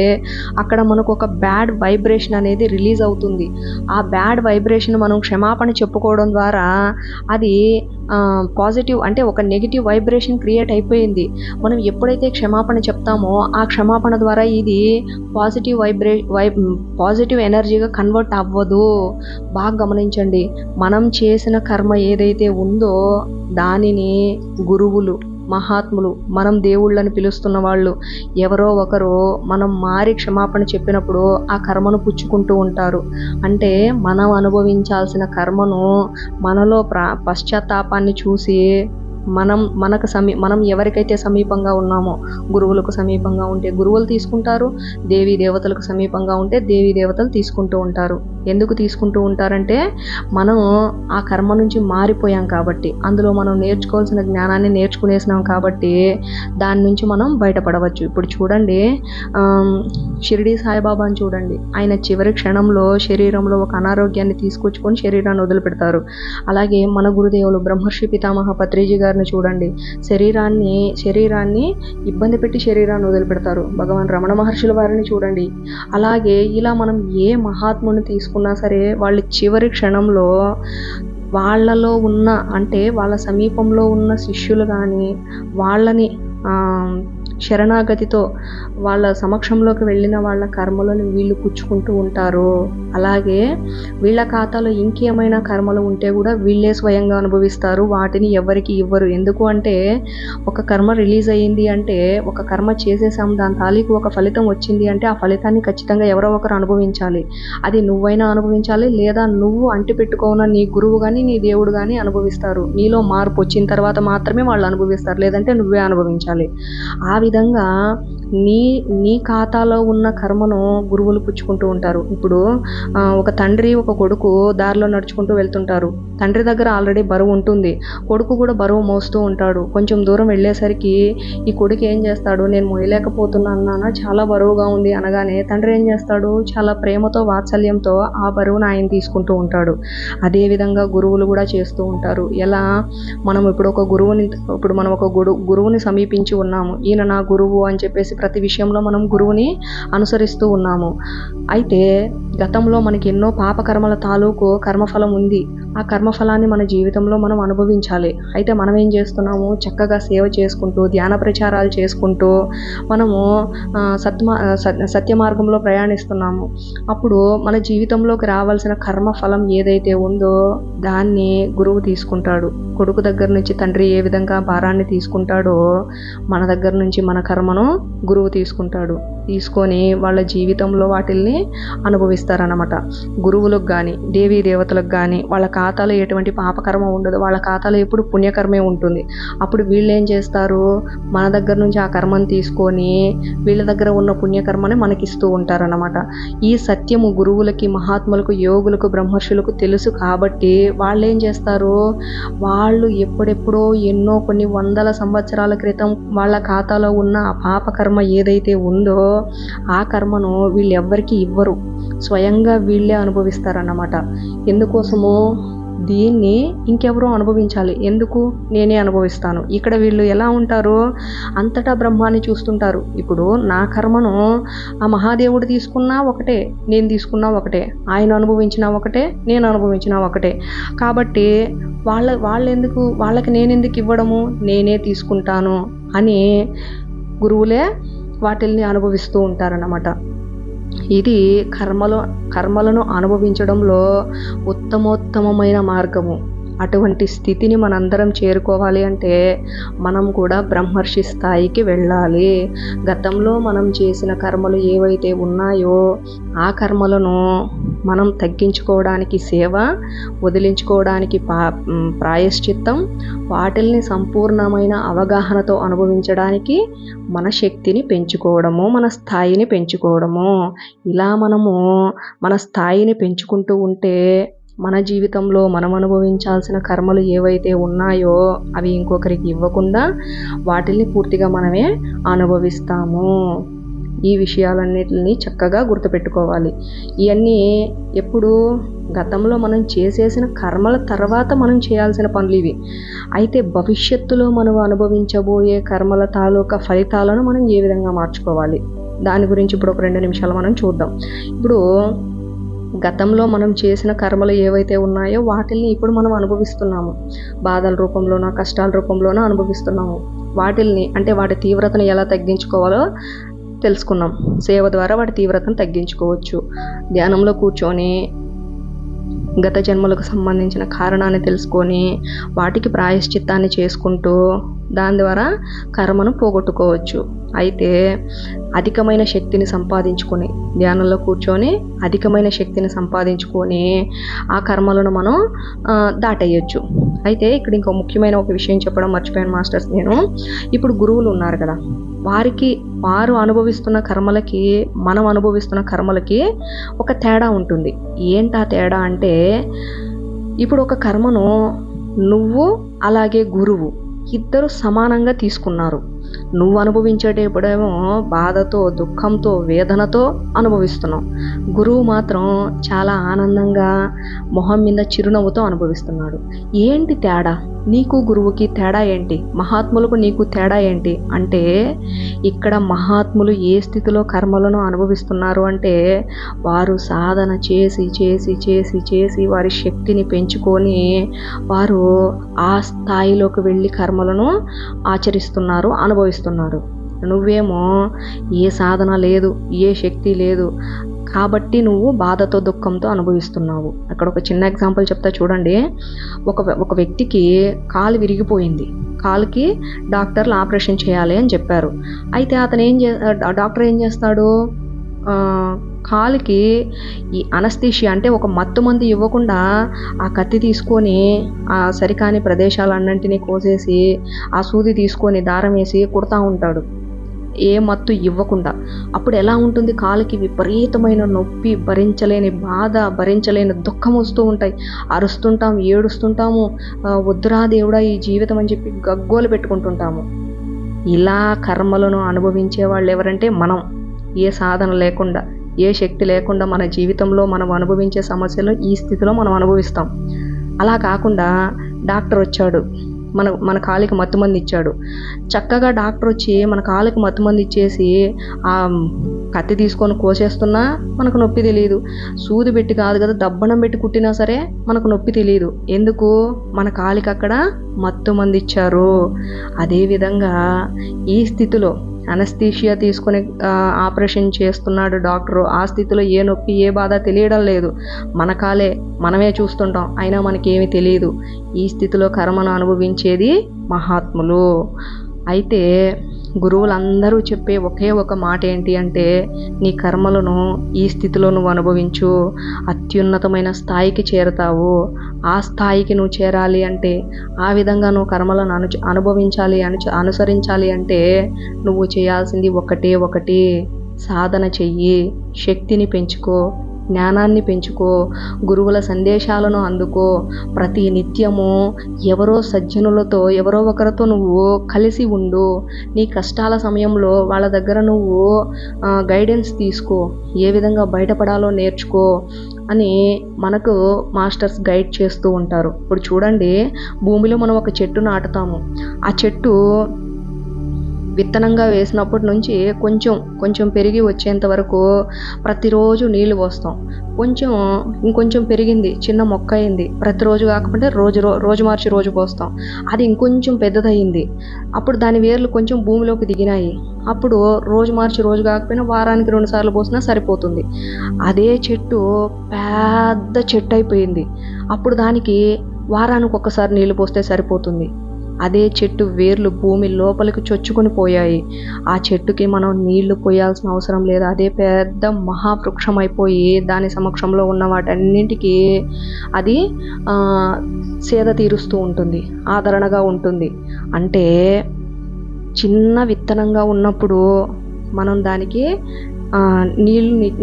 అక్కడ మనకు ఒక బ్యాడ్ వైబ్రేషన్ అనేది రిలీజ్ అవుతుంది. ఆ బ్యాడ్ వైబ్రేషన్ మనం క్షమాపణ చెప్పుకోవడం ద్వారా అది పాజిటివ్, అంటే ఒక నెగిటివ్ వైబ్రేషన్ క్రియేట్ అయిపోయింది. మనం ఎప్పుడైతే క్షమాపణ చెప్తామో ఆ క్షమాపణ ద్వారా ఇది పాజిటివ్ ఎనర్జీగా కన్వర్ట్ అవ్వదు. బాగా గమనించండి, మనం చేసిన కర్మ ఏదైతే ఉందో దానిని గురువులు, మహాత్ములు, మనం దేవుళ్ళని పిలుస్తున్న వాళ్ళు ఎవరో ఒకరు మనం మారి క్షమాపణ చెప్పినప్పుడు ఆ కర్మను పుచ్చుకుంటూ ఉంటారు. అంటే మనం అనుభవించాల్సిన కర్మను మనలో పశ్చాత్తాపాన్ని చూసి మనం ఎవరికైతే సమీపంగా ఉన్నామో, గురువులకు సమీపంగా ఉంటే గురువులు తీసుకుంటారు, దేవీ దేవతలకు సమీపంగా ఉంటే దేవీ దేవతలు తీసుకుంటూ ఉంటారు. ఎందుకు తీసుకుంటూ ఉంటారంటే మనం ఆ కర్మ నుంచి మారిపోయాం కాబట్టి, అందులో మనం నేర్చుకోవాల్సిన జ్ఞానాన్ని నేర్చుకునేసినాం కాబట్టి దాని నుంచి మనం బయటపడవచ్చు. ఇప్పుడు చూడండి, షిరిడి సాయిబాబాని చూడండి. ఆయన చివరి క్షణంలో శరీరంలో ఒక అనారోగ్యాన్ని తీసుకొచ్చుకొని శరీరాన్ని వదిలిపెడతారు. అలాగే మన గురుదేవులు బ్రహ్మర్షి పితామహ పత్రిజీ గారిని చూడండి. శరీరాన్ని ఇబ్బంది పెట్టి శరీరాన్ని వదిలిపెడతారు. భగవాన్ రమణ మహర్షుల వారిని చూడండి. అలాగే ఇలా మనం ఏ మహాత్ముని తీసుకున్నా సరే, వాళ్ళు చివరి క్షణంలో వాళ్ళలో ఉన్న, అంటే వాళ్ళ సమీపంలో ఉన్న శిష్యులు కానీ వాళ్ళని శరణాగతితో వాళ్ళ సమక్షంలోకి వెళ్ళిన వాళ్ళ కర్మలను వీళ్ళు పుచ్చుకుంటూ ఉంటారు. అలాగే వీళ్ళ ఖాతాలో ఇంకేమైనా కర్మలు ఉంటే కూడా వీళ్ళే స్వయంగా అనుభవిస్తారు, వాటిని ఎవరికి ఇవ్వరు. ఎందుకు అంటే ఒక కర్మ రిలీజ్ అయ్యింది అంటే, ఒక కర్మ చేసేసాం, దాని తాలూకు ఒక ఫలితం వచ్చింది అంటే ఆ ఫలితాన్ని ఖచ్చితంగా ఎవరో ఒకరు అనుభవించాలి. అది నువ్వైనా అనుభవించాలి, లేదా నువ్వు అంటిపెట్టుకోన నీ గురువు కానీ నీ దేవుడు కానీ అనుభవిస్తారు. నీలో మార్పు వచ్చిన తర్వాత మాత్రమే వాళ్ళు అనుభవిస్తారు, లేదంటే నువ్వే అనుభవించాలి. ఆ విధంగా నీ ఖాతాలో ఉన్న కర్మను గురువులు పుచ్చుకుంటూ ఉంటారు. ఇప్పుడు ఒక తండ్రి ఒక కొడుకు దారిలో నడుచుకుంటూ వెళ్తుంటారు. తండ్రి దగ్గర ఆల్రెడీ బరువు ఉంటుంది, కొడుకు కూడా బరువు మోస్తూ ఉంటాడు. కొంచెం దూరం వెళ్ళేసరికి ఈ కొడుకు ఏం చేస్తాడు, నేను మోయలేకపోతున్నాను నాన్న, చాలా బరువుగా ఉంది అనగానే తండ్రి ఏం చేస్తాడు, చాలా ప్రేమతో వాత్సల్యంతో ఆ బరువును ఆయన తీసుకుంటూ ఉంటాడు. అదేవిధంగా గురువులు కూడా చేస్తూ ఉంటారు. ఎలా, మనం ఇప్పుడు మనం ఒక గురువుని సమీపించి ఉన్నాము, ఈయన నా గురువు అని చెప్పేసి ప్రతి విషయంలో మనం గురువుని అనుసరిస్తూ ఉన్నాము. అయితే గతంలో మనకి ఎన్నో పాపకర్మల తాలూకు కర్మఫలం ఉంది. ఆ కర్మఫలాన్ని మన జీవితంలో మనం అనుభవించాలి. అయితే మనం ఏం చేస్తున్నాము, చక్కగా సేవ చేసుకుంటూ ధ్యాన ప్రచారాలు చేసుకుంటూ మనము సత్య మార్గంలో ప్రయాణిస్తున్నాము. అప్పుడు మన జీవితంలోకి రావాల్సిన కర్మఫలం ఏదైతే ఉందో దాన్ని గురువు తీసుకుంటాడు. కొడుకు దగ్గర నుంచి తండ్రి ఏ విధంగా భారాన్ని తీసుకుంటాడో మన దగ్గర నుంచి మన కర్మను గురువు తీసుకుంటాడు. తీసుకొని వాళ్ళ జీవితంలో వాటిల్ని అనుభవిస్తారన్నమాట. గురువులకు కానీ దేవీ దేవతలకు కానీ వాళ్ళ ఖాతాలో ఎటువంటి పాపకర్మ ఉండదు, వాళ్ళ ఖాతాలో ఎప్పుడు పుణ్యకర్మే ఉంటుంది. అప్పుడు వీళ్ళు ఏం చేస్తారు, మన దగ్గర నుంచి ఆ కర్మను తీసుకొని వీళ్ళ దగ్గర ఉన్న పుణ్యకర్మని మనకిస్తూ ఉంటారన్నమాట. ఈ సత్యము గురువులకి, మహాత్ములకు, యోగులకు, బ్రహ్మర్షులకు తెలుసు కాబట్టి వాళ్ళు ఏం చేస్తారు, వాళ్ళు ఎప్పుడెప్పుడో కొన్ని వందల సంవత్సరాల క్రితం వాళ్ళ ఖాతాలో ఉన్న ఆ పాపకర్మ ఏదైతే ఉందో ఆ కర్మను వీళ్ళు ఎవ్వరికి ఇవ్వరు, స్వయంగా వీళ్ళే అనుభవిస్తారన్నమాట. ఎందుకోసమో దీన్ని ఇంకెవరో అనుభవించాలి, ఎందుకు, నేనే అనుభవిస్తాను. ఇక్కడ వీళ్ళు ఎలా ఉంటారు, అంతటా బ్రహ్మాన్ని చూస్తుంటారు. ఇప్పుడు నా కర్మను ఆ మహాదేవుడు తీసుకున్నా ఒకటే, నేను తీసుకున్నా ఒకటే, ఆయన అనుభవించినా ఒకటే, నేను అనుభవించినా ఒకటే. కాబట్టి వాళ్ళకి నేనెందుకు ఇవ్వడము, నేనే తీసుకుంటాను అని గురువులే వాటిల్ని అనుభవిస్తూ ఉంటారన్నమాట. ఇది కర్మలను అనుభవించడంలో ఉత్తమోత్తమమైన మార్గము. అటువంటి స్థితిని మనందరం చేరుకోవాలి అంటే మనం కూడా బ్రహ్మర్షి స్థాయికి వెళ్ళాలి. గతంలో మనం చేసిన కర్మలు ఏవైతే ఉన్నాయో ఆ కర్మలను మనం తగ్గించుకోవడానికి సేవ, వదిలించుకోవడానికి ప్రాయశ్చిత్తం, వాటిల్ని సంపూర్ణమైన అవగాహనతో అనుభవించడానికి మన శక్తిని పెంచుకోవడము, మన స్థాయిని పెంచుకోవడము. ఇలా మనము మన స్థాయిని పెంచుకుంటూ ఉంటే మన జీవితంలో మనం అనుభవించాల్సిన కర్మలు ఏవైతే ఉన్నాయో అవి ఇంకొకరికి ఇవ్వకుండా వాటిల్ని పూర్తిగా మనమే అనుభవిస్తాము. ఈ విషయాలన్నిటిని చక్కగా గుర్తుపెట్టుకోవాలి. ఇవన్నీ ఎప్పుడు గతంలో మనం చేసేసిన కర్మల తర్వాత మనం చేయాల్సిన పనులు ఇవి. అయితే భవిష్యత్తులో మనం అనుభవించబోయే కర్మల తాలూకా ఫలితాలను మనం ఏ విధంగా మార్చుకోవాలి దాని గురించి ఇప్పుడు ఒక 2 నిమిషాలు మనం చూద్దాం. ఇప్పుడు గతంలో మనం చేసిన కర్మలు ఏవైతే ఉన్నాయో వాటిల్ని ఇప్పుడు మనం అనుభవిస్తున్నాము. బాధల రూపంలోనో, కష్టాల రూపంలోనో అనుభవిస్తున్నాము. వాటిల్ని అంటే వాటి తీవ్రతను ఎలా తగ్గించుకోవాలో తెలుసుకున్నాం. సేవ ద్వారా వాటి తీవ్రతను తగ్గించుకోవచ్చు. ధ్యానంలో కూర్చొని గత జన్మలకు సంబంధించిన కారణాన్ని తెలుసుకొని వాటికి ప్రాయశ్చిత్తాన్ని చేసుకుంటూ దాని ద్వారా కర్మను పోగొట్టుకోవచ్చు. అయితే అధికమైన శక్తిని సంపాదించుకొని ధ్యానంలో కూర్చొని అధికమైన శక్తిని సంపాదించుకొని ఆ కర్మలను మనం దాటేయచ్చు. అయితే ఇక్కడ ఇంకో ముఖ్యమైన ఒక విషయం చెప్పడం మర్చిపోయాను మాస్టర్స్ నేను. ఇప్పుడు గురువులు ఉన్నారు కదా, వారు అనుభవిస్తున్న కర్మలకి మనం అనుభవిస్తున్న కర్మలకి ఒక తేడా ఉంటుంది. ఏంటా తేడా అంటే, ఇప్పుడు ఒక కర్మను నువ్వు అలాగే గురువు ఇద్దరు సమానంగా తీసుకున్నారు. నువ్వు అనుభవించేటప్పుడేమో బాధతో, దుఃఖంతో, వేదనతో అనుభవిస్తున్నావు. గురువు మాత్రం చాలా ఆనందంగా మొహం మీద చిరునవ్వుతో అనుభవిస్తున్నాడు. ఏంటి తేడా? నీకు గురువుకి తేడా ఏంటి? మహాత్ములకు నీకు తేడా ఏంటి అంటే, ఇక్కడ మహాత్ములు ఏ స్థితిలో కర్మలను అనుభవిస్తున్నారు అంటే, వారు సాధన చేసి చేసి చేసి చేసి వారి శక్తిని పెంచుకొని వారు ఆ స్థాయిలోకి వెళ్ళి కర్మలను ఆచరిస్తున్నారు, అనుభవిస్తున్నారు. నువ్వేమో ఏ సాధన లేదు, ఏ శక్తి లేదు కాబట్టి నువ్వు బాధతో, దుఃఖంతో అనుభవిస్తున్నావు. అక్కడ ఒక చిన్న ఎగ్జాంపుల్ చెప్తా చూడండి. ఒక వ్యక్తికి కాలు విరిగిపోయింది. కాలుకి డాక్టర్లు ఆపరేషన్ చేయాలి అని చెప్పారు. అయితే అతను డాక్టర్ ఏం చేస్తాడు, కాలుకి ఈ అనస్థీషియా అంటే ఒక మత్తు మందు ఇవ్వకుండా ఆ కత్తి తీసుకొని ఆ సరికాని ప్రదేశాలన్నింటినీ కోసేసి ఆ సూది తీసుకొని దారం వేసి కుడతా ఉంటాడు, ఏ మత్తు ఇవ్వకుండా. అప్పుడు ఎలా ఉంటుంది? కాలుకి విపరీతమైన నొప్పి, భరించలేని బాధ, భరించలేని దుఃఖం వస్తూ ఉంటాయి. అరుస్తుంటాం, ఏడుస్తుంటాము, వద్దురా దేవుడా ఈ జీవితం అని చెప్పి గగ్గోలు పెట్టుకుంటుంటాము. ఇలా కర్మలను అనుభవించే వాళ్ళు ఎవరంటే మనం. ఏ సాధన లేకుండా, ఏ శక్తి లేకుండా మన జీవితంలో మనం అనుభవించే సమస్యలు ఈ స్థితిలో మనం అనుభవిస్తాం. అలా కాకుండా డాక్టర్ వచ్చాడు, మన కాలికి మత్తుమంది ఇచ్చాడు. చక్కగా డాక్టర్ వచ్చి మన కాలికి మత్తుమంది ఇచ్చేసి ఆ కత్తి తీసుకొని కోసేస్తున్నా మనకు నొప్పి తెలియదు. సూది పెట్టి కాదు కదా, దబ్బనం పెట్టి కుట్టినా సరే మనకు నొప్పి తెలియదు. ఎందుకు? మన కాలికి అక్కడ మత్తుమంది ఇచ్చారు. అదేవిధంగా ఈ స్థితిలో అనస్థీషియా తీసుకొని ఆపరేషన్ చేస్తున్నాడు డాక్టరు. ఆ స్థితిలో ఏ నొప్పి, ఏ బాధ తెలియడం లేదు. మన కాలే మనమే చూస్తుంటాం, అయినా మనకేమీ తెలియదు. ఈ స్థితిలో కర్మను అనుభవించేది మహాత్ములు. అయితే గురువులందరూ చెప్పే ఒకే ఒక మాట ఏంటి అంటే, నీ కర్మలను ఈ స్థితిలో నువ్వు అనుభవించు, అత్యున్నతమైన స్థాయికి చేరతావు. ఆ స్థాయికి నువ్వు చేరాలి అంటే, ఆ విధంగా నువ్వు కర్మలను అనుభవించాలి, అనుసరించాలి అంటే నువ్వు చేయాల్సింది ఒకటి, సాధన చెయ్యి, శక్తిని పెంచుకో, జ్ఞానాన్ని పెంచుకో, గురువుల సందేశాలను అందుకో. ప్రతి నిత్యము ఎవరో సజ్జనులతో, ఎవరో ఒకరితో నువ్వు కలిసి ఉండు. నీ కష్టాల సమయంలో వాళ్ళ దగ్గర నువ్వు గైడెన్స్ తీసుకో, ఏ విధంగా బయటపడాలో నేర్చుకో అని మనకు మాస్టర్స్ గైడ్ చేస్తూ ఉంటారు. ఇప్పుడు చూడండి, భూమిలో మనం ఒక చెట్టు నాటుతాము. ఆ చెట్టు విత్తనంగా వేసినప్పటి నుంచి కొంచెం పెరిగి వచ్చేంత వరకు ప్రతిరోజు నీళ్లు పోస్తాం. ఇంకొంచెం పెరిగింది, చిన్న మొక్క అయింది, ప్రతిరోజు కాకపోతే రోజు మార్చి రోజు పోస్తాం. అది ఇంకొంచెం పెద్దదయ్యింది, అప్పుడు దాని వేర్లు కొంచెం భూమిలోకి దిగినాయి. అప్పుడు రోజు మార్చి రోజు కాకపోయినా వారానికి 2 సార్లు పోసినా సరిపోతుంది. అదే చెట్టు పెద్ద చెట్టు అయిపోయింది, అప్పుడు దానికి వారానికి ఒక్కసారి నీళ్లు పోస్తే సరిపోతుంది. అదే చెట్టు వేర్లు భూమి లోపలికి చొచ్చుకొని పోయాయి. ఆ చెట్టుకి మనం నీళ్లు పోయాల్సిన అవసరం లేదు. అదే పెద్ద మహావృక్షం అయిపోయి దాని సమక్షంలో ఉన్న వాటన్నింటికి అది సేద తీరుస్తూ ఉంటుంది, ఆదరణగా ఉంటుంది. అంటే చిన్న విత్తనంగా ఉన్నప్పుడు మనం దానికి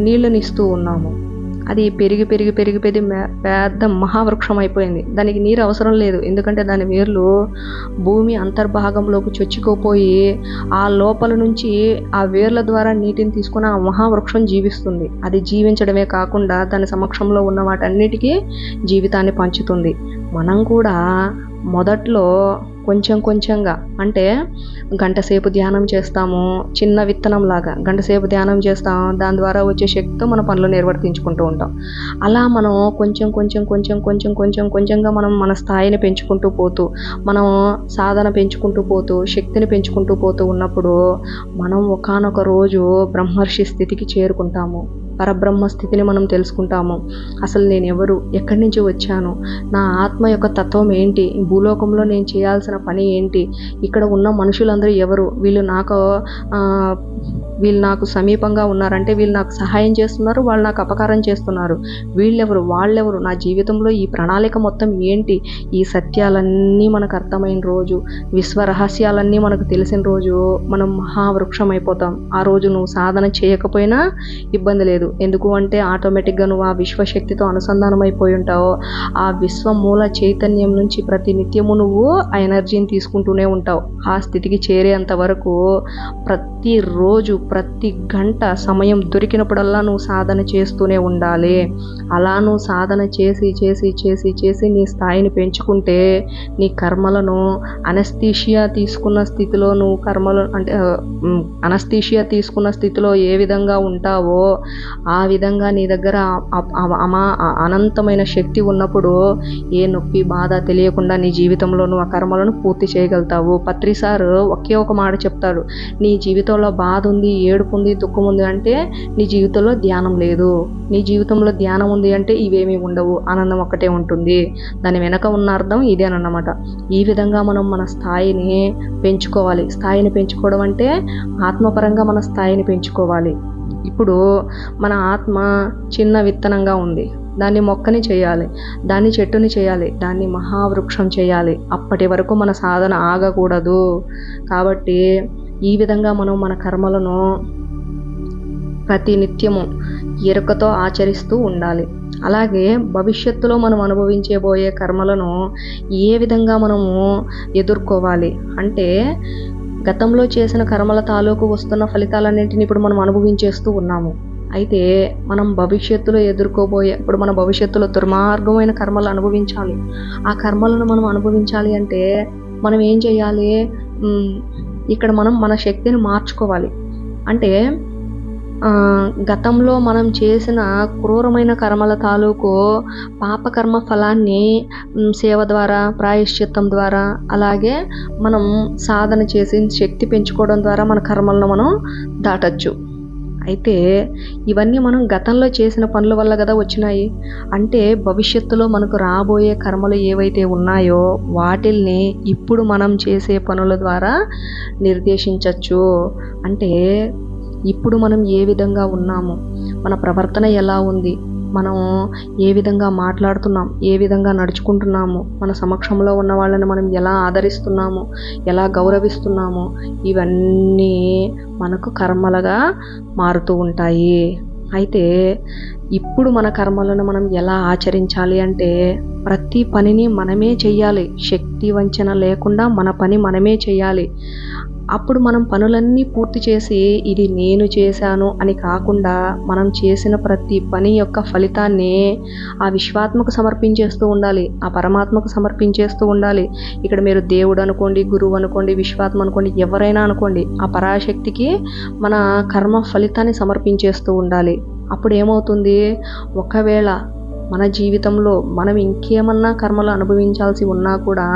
నీళ్ళనిస్తూ ఉన్నాము. అది పెరిగి పెద్ద మహావృక్షం అయిపోయింది. దానికి నీరు అవసరం లేదు, ఎందుకంటే దాని వేర్లు భూమి అంతర్భాగంలోకి చొచ్చుకుపోయి ఆ లోపల నుంచి ఆ వేర్ల ద్వారా నీటిని తీసుకుని ఆ మహావృక్షం జీవిస్తుంది. అది జీవించడమే కాకుండా దాని సమక్షంలో ఉన్న వాటన్నిటికీ జీవితాన్ని పంచుతుంది. మనం కూడా మొదట్లో కొంచెంగా, అంటే గంటసేపు ధ్యానం చేస్తాము, చిన్న విత్తనంలాగా గంటసేపు ధ్యానం చేస్తాం, దాని ద్వారా వచ్చే శక్తితో మన పనులు నిర్వర్తించుకుంటూ ఉంటాం. అలా మనం కొంచెంగా మనం మన స్థాయిని పెంచుకుంటూ పోతూ, మనం సాధన పెంచుకుంటూ పోతూ, శక్తిని పెంచుకుంటూ పోతూ ఉన్నప్పుడు మనం ఒకానొక రోజు బ్రహ్మర్షి స్థితికి చేరుకుంటాము. పరబ్రహ్మ స్థితిని మనం తెలుసుకుంటాము. అసలు నేను ఎవరు, ఎక్కడి నుంచి వచ్చాను, నా ఆత్మ యొక్క తత్వం ఏంటి, భూలోకంలో నేను చేయాల్సిన పని ఏంటి, ఇక్కడ ఉన్న మనుషులందరూ ఎవరు, వీళ్ళు నాకు సమీపంగా ఉన్నారంటే వీళ్ళు నాకు సహాయం చేస్తున్నారు, వాళ్ళు నాకు అపకారం చేస్తున్నారు, వీళ్ళెవరు వాళ్ళెవరు, నా జీవితంలో ఈ ప్రణాళిక మొత్తం ఏంటి, ఈ సత్యాలన్నీ మనకు అర్థమైన రోజు, విశ్వ రహస్యాలన్నీ మనకు తెలిసిన రోజు మనం మహావృక్షం అయిపోతాం. ఆ రోజు నువ్వు సాధన చేయకపోయినా ఇబ్బంది లేదు. ఎందుకు అంటే ఆటోమేటిక్గా నువ్వు ఆ విశ్వశక్తితో అనుసంధానం అయిపోయి ఉంటావు. ఆ విశ్వ మూల చైతన్యం నుంచి ప్రతి నిత్యము నువ్వు ఆ ఎనర్జీని తీసుకుంటూనే ఉంటావు. ఆ స్థితికి చేరేంత వరకు ప్రతిరోజు ప్రతి గంట సమయం దొరికినప్పుడల్లా నువ్వు సాధన చేస్తూనే ఉండాలి. అలా నువ్వు సాధన చేసి చేసి చేసి చేసి నీ స్థాయిని పెంచుకుంటే నీ కర్మలను అనస్థీషియా తీసుకున్న స్థితిలో నువ్వు అనస్థీషియా తీసుకున్న స్థితిలో ఏ విధంగా ఉంటావో ఆ విధంగా నీ దగ్గర అనంతమైన శక్తి ఉన్నప్పుడు ఏ నొప్పి బాధ తెలియకుండా నీ జీవితంలో నువ్వు ఆ కర్మలను పూర్తి చేయగలుగుతావు. పత్రి సార్ ఒకే ఒక మాట చెప్తాడు, నీ జీవితంలో బాధ ఉంది, ఏడుపు ఉంది, దుఃఖం ఉంది అంటే నీ జీవితంలో ధ్యానం లేదు. నీ జీవితంలో ధ్యానం ఉంది అంటే ఇవేమీ ఉండవు, ఆనందం ఒక్కటే ఉంటుంది. దాని వెనక ఉన్న అర్థం ఇదేనన్నమాట. ఈ విధంగా మనం మన స్థాయిని పెంచుకోవాలి. స్థాయిని పెంచుకోవడం అంటే ఆత్మపరంగా మన స్థాయిని పెంచుకోవాలి. ఇప్పుడు మన ఆత్మ చిన్న విత్తనంగా ఉంది, దాన్ని మొక్కని చేయాలి, దాన్ని చెట్టుని చేయాలి, దాన్ని మహావృక్షం చేయాలి. అప్పటి వరకు మన సాధన ఆగకూడదు. కాబట్టి ఈ విధంగా మనం మన కర్మలను ప్రతి నిత్యము ఎరుకతో ఆచరిస్తూ ఉండాలి. అలాగే భవిష్యత్తులో మనం అనుభవించబోయే కర్మలను ఏ విధంగా మనము ఎదుర్కోవాలి అంటే గతంలో చేసిన కర్మల తాలూకు వస్తున్న ఫలితాలన్నింటినీ ఇప్పుడు మనం అనుభవించేస్తూ ఉన్నాము. అయితే మనం భవిష్యత్తులో ఇప్పుడు మన భవిష్యత్తులో దుర్మార్గమైన కర్మలు అనుభవించాలి. ఆ కర్మలను మనం అనుభవించాలి అంటే మనం ఏం చేయాలి, ఇక్కడ మనం మన శక్తిని మార్చుకోవాలి. అంటే గతంలో మనం చేసిన క్రూరమైన కర్మల తాలూకు పాపకర్మ ఫలాన్ని సేవ ద్వారా, ప్రాయశ్చిత్తం ద్వారా, అలాగే మనం సాధన చేసి శక్తి పెంచుకోవడం ద్వారా మన కర్మలను మనం దాటచ్చు. అయితే ఇవన్నీ మనం గతంలో చేసిన పనుల వల్ల కదా వచ్చినాయి. అంటే భవిష్యత్తులో మనకు రాబోయే కర్మలు ఏవైతే ఉన్నాయో వాటిల్ని ఇప్పుడు మనం చేసే పనుల ద్వారా నిర్దేశించవచ్చు. అంటే ఇప్పుడు మనం ఏ విధంగా ఉన్నాము, మన ప్రవర్తన ఎలా ఉంది, మనం ఏ విధంగా మాట్లాడుతున్నాం, ఏ విధంగా నడుచుకుంటున్నాము, మన సమక్షంలో ఉన్న వాళ్ళని మనం ఎలా ఆదరిస్తున్నాము, ఎలా గౌరవిస్తున్నాము, ఇవన్నీ మనకు కర్మలుగా మారుతూ ఉంటాయి. అయితే ఇప్పుడు మన కర్మలను మనం ఎలా ఆచరించాలి అంటే ప్రతి పనిని మనమే చెయ్యాలి. శక్తి వంచన లేకుండా మన పని మనమే చెయ్యాలి. అప్పుడు మనం పనులన్నీ పూర్తి చేసి ఇది నేను చేశాను అని కాకుండా మనం చేసిన ప్రతి పని యొక్క ఫలితాన్ని ఆ విశ్వాత్మకు సమర్పించేస్తూ ఉండాలి, ఆ పరమాత్మకు సమర్పించేస్తూ ఉండాలి. ఇక్కడ మీరు దేవుడు అనుకోండి, గురువు అనుకోండి, విశ్వాత్మ అనుకోండి, ఎవరైనా అనుకోండి, ఆ పరాశక్తికి మన కర్మ ఫలితాన్ని సమర్పించేస్తూ ఉండాలి. అప్పుడు ఏమవుతుంది, ఒకవేళ మన జీవితంలో మనం ఇంకేమన్నా కర్మలు అనుభవించాల్సి ఉన్నా కూడా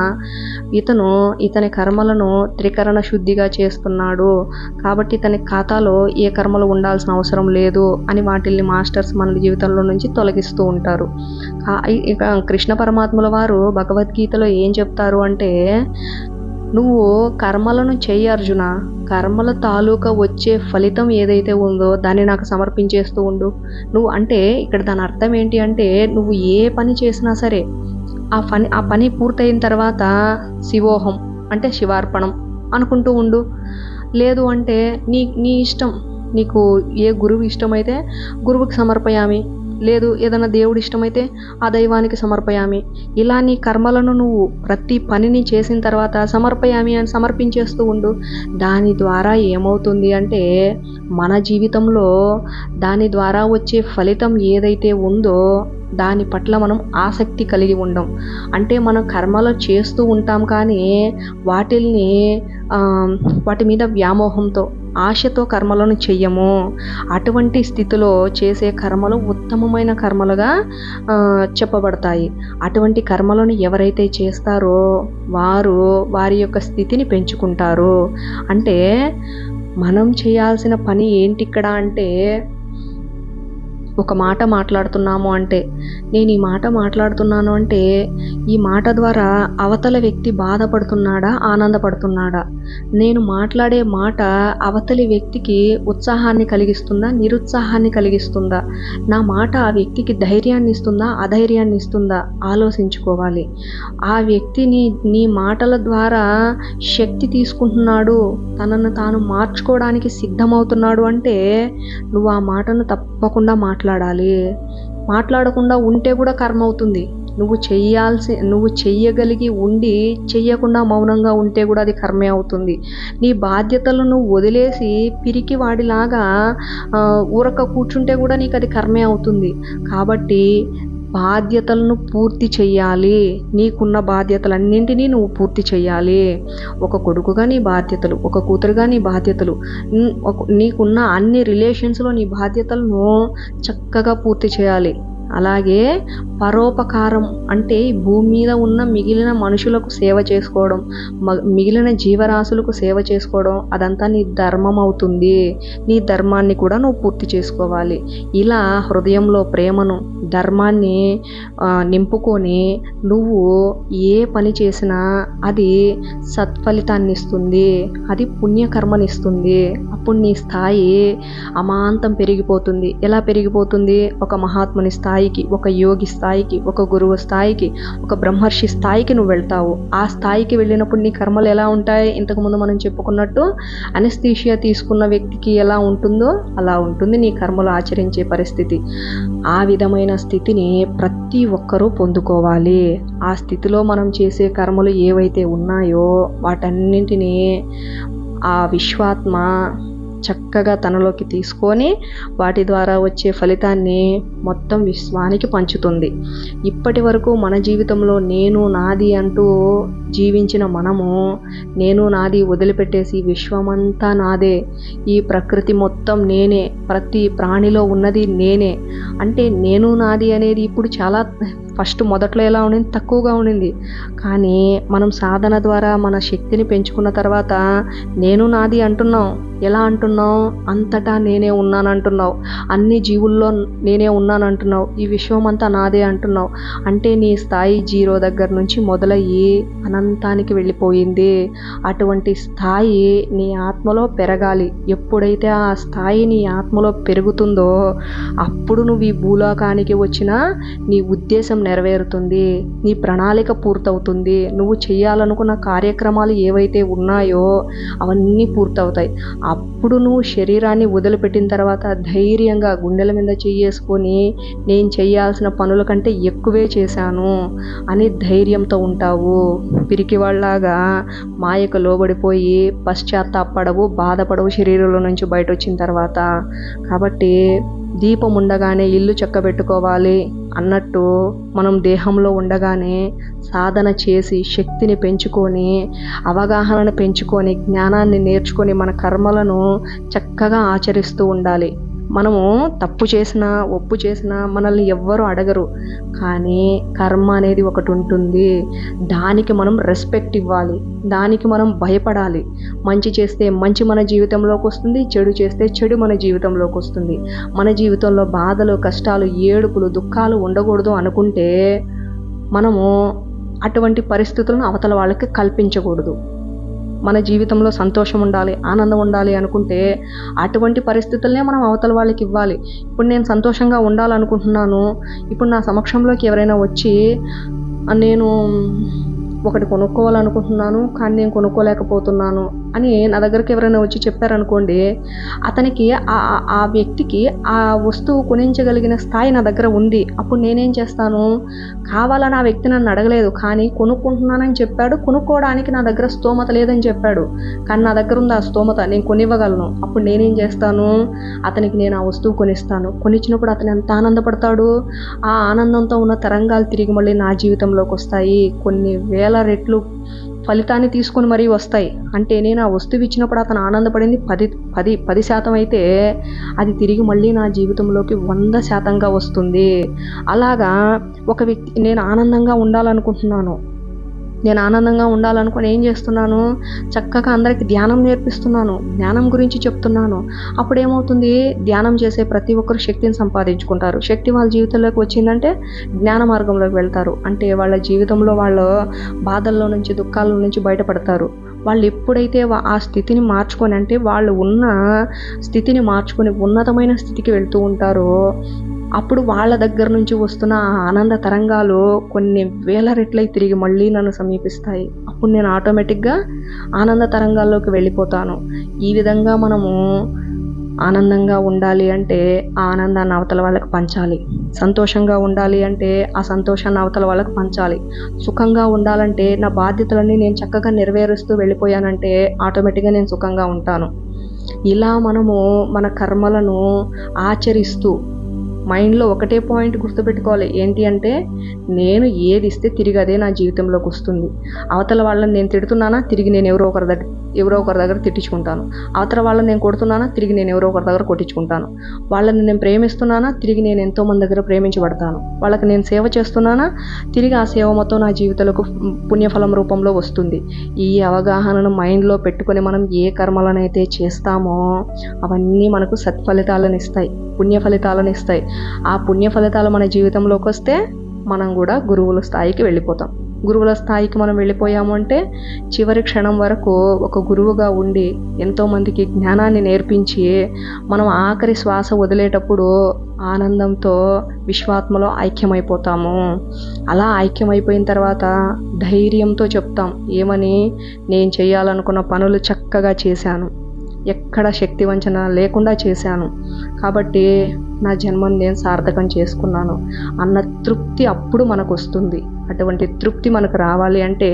ఇతని కర్మలను త్రికరణ శుద్ధిగా చేస్తున్నాడు కాబట్టి ఇతని ఖాతాలో ఏ కర్మలు ఉండాల్సిన అవసరం లేదు అని వాటిల్ని మాస్టర్స్ మన జీవితంలో నుంచి తొలగిస్తూ ఉంటారు. ఇక కృష్ణ పరమాత్ముల వారు భగవద్గీతలో ఏం చెప్తారు అంటే, నువ్వు కర్మలను చెయ్యి అర్జున, కర్మల తాలూకా వచ్చే ఫలితం ఏదైతే ఉందో దాన్ని నాకు సమర్పించేస్తూ ఉండు. నువ్వు అంటే ఇక్కడ దాని అర్థం ఏంటి అంటే, నువ్వు ఏ పని చేసినా సరే ఆ పని పూర్తయిన తర్వాత శివోహం అంటే శివార్పణం అనుకుంటూ ఉండు. లేదు అంటే నీ ఇష్టం, నీకు ఏ గురువు ఇష్టమైతే గురువుకి సమర్పయామి, లేదు ఏదైనా దేవుడు ఇష్టమైతే ఆ దైవానికి సమర్పయామి. ఇలా నీ కర్మలను నువ్వు ప్రతి పనిని చేసిన తర్వాత సమర్పయామి అని సమర్పించేస్తూ ఉండు. దాని ద్వారా ఏమవుతుంది అంటే మన జీవితంలో దాని ద్వారా వచ్చే ఫలితం ఏదైతే ఉందో దాని పట్ల మనం ఆసక్తి కలిగి ఉండం. అంటే మనం కర్మలు చేస్తూ ఉంటాం కానీ వాటి మీద వ్యామోహంతో, ఆశతో కర్మలను చెయ్యము. అటువంటి స్థితిలో చేసే కర్మలు ఉత్తమమైన కర్మలుగా చెప్పబడతాయి. అటువంటి కర్మలను ఎవరైతే చేస్తారో వారి యొక్క స్థితిని పెంచుకుంటారు. అంటే మనం చేయాల్సిన పని ఏంటి ఇక్కడ అంటే ఒక మాట మాట్లాడుతున్నాము అంటే, నేను ఈ మాట మాట్లాడుతున్నాను అంటే ఈ మాట ద్వారా అవతల వ్యక్తి బాధపడుతున్నాడా, ఆనందపడుతున్నాడా? నేను మాట్లాడే మాట అవతలి వ్యక్తికి ఉత్సాహాన్ని కలిగిస్తుందా, నిరుత్సాహాన్ని కలిగిస్తుందా? నా మాట ఆ వ్యక్తికి ధైర్యాన్ని ఇస్తుందా, అధైర్యాన్ని ఇస్తుందా? ఆలోచించుకోవాలి. ఆ వ్యక్తిని నీ మాటల ద్వారా శక్తి తీసుకుంటున్నాడు, తనను తాను మార్చుకోవడానికి సిద్ధమవుతున్నాడు అంటే నువ్వు ఆ మాటను తప్పకుండా మాట్లాడాలి. మాట్లాడకుండా ఉంటే కూడా కర్మ అవుతుంది. నువ్వు చెయ్యగలిగి ఉండి చెయ్యకుండా మౌనంగా ఉంటే కూడా అది కర్మే అవుతుంది. నీ బాధ్యతలను నువ్వు వదిలేసి పిరికి వాడిలాగా ఊరక కూర్చుంటే కూడా నీకు అది కర్మే అవుతుంది. కాబట్టి బాధ్యతలను పూర్తి చెయ్యాలి. నీకున్న బాధ్యతలన్నింటినీ నువ్వు పూర్తి చెయ్యాలి. ఒక కొడుకుగా నీ బాధ్యతలు, ఒక కూతురుగా నీ బాధ్యతలు, నీకున్న అన్ని రిలేషన్స్లో నీ బాధ్యతలను చక్కగా పూర్తి చేయాలి. అలాగే పరోపకారం అంటే భూమి మీద ఉన్న మిగిలిన మనుషులకు సేవ చేసుకోవడం, మిగిలిన జీవరాశులకు సేవ చేసుకోవడం, అదంతా నీ ధర్మం అవుతుంది. నీ ధర్మాన్ని కూడా నువ్వు పూర్తి చేసుకోవాలి. ఇలా హృదయంలో ప్రేమను, ధర్మాన్ని నింపుకొని నువ్వు ఏ పని చేసినా అది సత్ఫలితాన్ని ఇస్తుంది, అది పుణ్యకర్మనిస్తుంది. అప్పుడు నీ స్థాయి అమాంతం పెరిగిపోతుంది. ఎలా పెరిగిపోతుంది? ఒక మహాత్ముని స్థాయికి, ఒక యోగి స్థాయికి, ఒక గురువు స్థాయికి, ఒక బ్రహ్మర్షి స్థాయికి నువ్వు వెళ్తావు. ఆ స్థాయికి వెళ్ళినప్పుడు నీ కర్మలు ఎలా ఉంటాయి? ఇంతకుముందు మనం చెప్పుకున్నట్టు అనస్థీషియా తీసుకున్న వ్యక్తికి ఎలా ఉంటుందో అలా ఉంటుంది నీ కర్మలు ఆచరించే పరిస్థితి. ఆ విధమైన స్థితిని ప్రతి ఒక్కరూ పొందుకోవాలి. ఆ స్థితిలో మనం చేసే కర్మలు ఏవైతే ఉన్నాయో వాటన్నింటినీ ఆ విశ్వాత్మ చక్కగా తనలోకి తీసుకొని వాటి ద్వారా వచ్చే ఫలితాన్ని మొత్తం విశ్వానికి పంచుతుంది. ఇప్పటి వరకు మన జీవితంలో నేను నాది అంటూ జీవించిన మనము నేను నాది వదిలిపెట్టేసి విశ్వమంతా నాదే, ఈ ప్రకృతి మొత్తం నేనే, ప్రతి ప్రాణిలో ఉన్నది నేనే అంటే నేను నాది అనేది ఇప్పుడు చాలా మొదట్లో ఎలా ఉండింది? తక్కువగా ఉండింది. కానీ మనం సాధన ద్వారా మన శక్తిని పెంచుకున్న తర్వాత నేను నాది అంటున్నాం. ఎలా అంటున్నావు? అంతటా నేనే ఉన్నానంటున్నావు, అన్ని జీవుల్లో నేనే ఉన్నానంటున్నావు, ఈ విశ్వం అంతా నాదే అంటున్నావు. అంటే నీ స్థాయి 0 దగ్గర నుంచి మొదలయ్యి అనంతానికి వెళ్ళిపోయింది. అటువంటి స్థాయి నీ ఆత్మలో పెరగాలి. ఎప్పుడైతే ఆ స్థాయి నీ ఆత్మలో పెరుగుతుందో అప్పుడు నువ్వు ఈ భూలోకానికి వచ్చినా నీ ఉద్దేశం నెరవేరుతుంది, నీ ప్రణాళిక పూర్తవుతుంది. నువ్వు చేయాలనుకున్న కార్యక్రమాలు ఏవైతే ఉన్నాయో అవన్నీ పూర్తవుతాయి. అప్పుడు నువ్వు శరీరాన్ని వదిలిపెట్టిన తర్వాత ధైర్యంగా గుండెల మీద చేసుకొని నేను చేయాల్సిన పనుల కంటే ఎక్కువే చేశాను అని ధైర్యంతో ఉంటావు. పిరికివాళ్ళలాగా మాయకు లోబడిపోయి పశ్చాత్తాపడవు, బాధపడవు శరీరంలో నుంచి బయట వచ్చిన తర్వాత. కాబట్టి దీపం ఉండగానే ఇల్లు చక్కబెట్టుకోవాలి అన్నట్టు మనం దేహంలో ఉండగానే సాధన చేసి శక్తిని పెంచుకొని, అవగాహనను పెంచుకొని, జ్ఞానాన్ని నేర్చుకొని మన కర్మలను చక్కగా ఆచరిస్తూ ఉండాలి. మనము తప్పు చేసినా ఒప్పు చేసినా మనల్ని ఎవ్వరూ అడగరు. కానీ కర్మ అనేది ఒకటి ఉంటుంది, దానికి మనం రెస్పెక్ట్ ఇవ్వాలి, దానికి మనం భయపడాలి. మంచి చేస్తే మంచి మన జీవితంలోకి వస్తుంది, చెడు చేస్తే చెడు మన జీవితంలోకి వస్తుంది. మన జీవితంలో బాధలు, కష్టాలు, ఏడుపులు, దుఃఖాలు ఉండకూడదు అనుకుంటే మనము అటువంటి పరిస్థితులను అవతల వాళ్ళకి కల్పించకూడదు. మన జీవితంలో సంతోషం ఉండాలి, ఆనందం ఉండాలి అనుకుంటే అటువంటి పరిస్థితులనే మనం అవతల వాళ్ళకి ఇవ్వాలి. ఇప్పుడు నేను సంతోషంగా ఉండాలనుకుంటున్నాను, ఇప్పుడు నా సమక్షంలోకి ఎవరైనా వచ్చి నేను ఒకటి కొనుక్కోవాలనుకుంటున్నాను కానీ నేను కొనుక్కోలేకపోతున్నాను అని నా దగ్గరికి ఎవరైనా వచ్చి చెప్పారనుకోండి, అతనికి ఆ వ్యక్తికి ఆ వస్తువు కొనించగలిగిన స్థాయి నా దగ్గర ఉంది. అప్పుడు నేనేం చేస్తాను? కావాలని ఆ వ్యక్తి నన్ను అడగలేదు, కానీ కొనుక్కుంటున్నానని చెప్పాడు, కొనుక్కోవడానికి నా దగ్గర స్తోమత లేదని చెప్పాడు, కానీ నా దగ్గర ఉంది ఆ స్తోమత, నేను కొనివ్వగలను. అప్పుడు నేనేం చేస్తాను? అతనికి నేను ఆ వస్తువు కొనిస్తాను. కొనిచ్చినప్పుడు అతను ఎంత ఆనందపడతాడు. ఆ ఆనందంతో ఉన్న తరంగాలు తిరిగి మళ్ళీ నా జీవితంలోకి వస్తాయి, కొన్ని వేల రెట్లు ఫలితాన్ని తీసుకొని మరీ వస్తాయి. అంటే నేను ఆ వస్తువు ఇచ్చినప్పుడు అతను ఆనందపడింది 10% అయితే అది తిరిగి మళ్ళీ నా జీవితంలోకి 100%గా వస్తుంది. అలాగా ఒక వ్యక్తి నేను ఆనందంగా ఉండాలనుకుంటున్నాను, నేను ఆనందంగా ఉండాలనుకుని ఏం చేస్తున్నాను, చక్కగా అందరికీ ధ్యానం నేర్పిస్తున్నాను, జ్ఞానం గురించి చెప్తున్నాను. అప్పుడు ఏమవుతుంది, ధ్యానం చేసే ప్రతి ఒక్కరు శక్తిని సంపాదించుకుంటారు. శక్తి వాళ్ళ జీవితంలోకి వచ్చిందంటే జ్ఞాన మార్గంలోకి వెళ్తారు. అంటే వాళ్ళ జీవితంలో వాళ్ళు బాధల్లో నుంచి, దుఃఖాల నుంచి బయటపడతారు. వాళ్ళు ఎప్పుడైతే ఆ స్థితిని మార్చుకొని, అంటే వాళ్ళు ఉన్న స్థితిని మార్చుకొని ఉన్నతమైన స్థితికి వెళ్తూ ఉంటారో, అప్పుడు వాళ్ళ దగ్గర నుంచి వస్తున్న ఆ ఆనంద తరంగాలు కొన్ని వేల రెట్లై తిరిగి మళ్ళీ నన్ను సమీపిస్తాయి. అప్పుడు నేను ఆటోమేటిక్గా ఆనంద తరంగాల్లోకి వెళ్ళిపోతాను. ఈ విధంగా మనము ఆనందంగా ఉండాలి అంటే ఆ ఆనందాన్ని అవతల వాళ్ళకి పంచాలి. సంతోషంగా ఉండాలి అంటే ఆ సంతోషాన్ని అవతల వాళ్ళకి పంచాలి. సుఖంగా ఉండాలంటే నా బాధ్యతలన్నీ నేను చక్కగా నెరవేరుస్తూ వెళ్ళిపోయానంటే ఆటోమేటిక్గా నేను సుఖంగా ఉంటాను. ఇలా మనము మన కర్మలను ఆచరిస్తూ మైండ్లో ఒకటే పాయింట్ గుర్తుపెట్టుకోవాలి. ఏంటి అంటే, నేను ఏది ఇస్తే తిరిగి అదే నా జీవితంలోకి వస్తుంది. అవతల వాళ్ళని నేను తిడుతున్నానా, తిరిగి నేను ఎవరో ఒకరి దగ్గర తిట్టించుకుంటాను. అవతల వాళ్ళని నేను కొడుతున్నానా, తిరిగి నేను ఎవరో ఒకరి దగ్గర కొట్టించుకుంటాను. వాళ్ళని నేను ప్రేమిస్తున్నానా, తిరిగి నేను ఎంతోమంది దగ్గర ప్రేమించబడతాను. వాళ్ళకి నేను సేవ చేస్తున్నానా, తిరిగి ఆ సేవ మొత్తం నా జీవితంలోకి పుణ్యఫలం రూపంలో వస్తుంది. ఈ అవగాహనను మైండ్లో పెట్టుకొని మనం ఏ కర్మలనైతే చేస్తామో అవన్నీ మనకు సత్ఫలితాలను ఇస్తాయి, పుణ్య ఫలితాలను ఇస్తాయి. ఆ పుణ్య ఫలితాలు మన జీవితంలోకి వస్తే మనం కూడా గురువుల స్థాయికి వెళ్ళిపోతాం. గురువుల స్థాయికి మనం వెళ్ళిపోయాము అంటే చివరి క్షణం వరకు ఒక గురువుగా ఉండి ఎంతోమందికి జ్ఞానాన్ని నేర్పించి మనం ఆఖరి శ్వాస వదిలేటప్పుడు ఆనందంతో విశ్వాత్మలో ఐక్యమైపోతాము. అలా ఐక్యమైపోయిన తర్వాత ధైర్యంతో చెప్తాం ఏమని, నేను చేయాలనుకున్న పనులు చక్కగా చేశాను, ఎక్కడ శక్తి వంచన లేకుండా చేశాను, కాబట్టి నా జన్మను నేను సార్థకం చేసుకున్నాను అన్న తృప్తి అప్పుడు మనకు వస్తుంది. అటువంటి తృప్తి మనకు రావాలి అంటే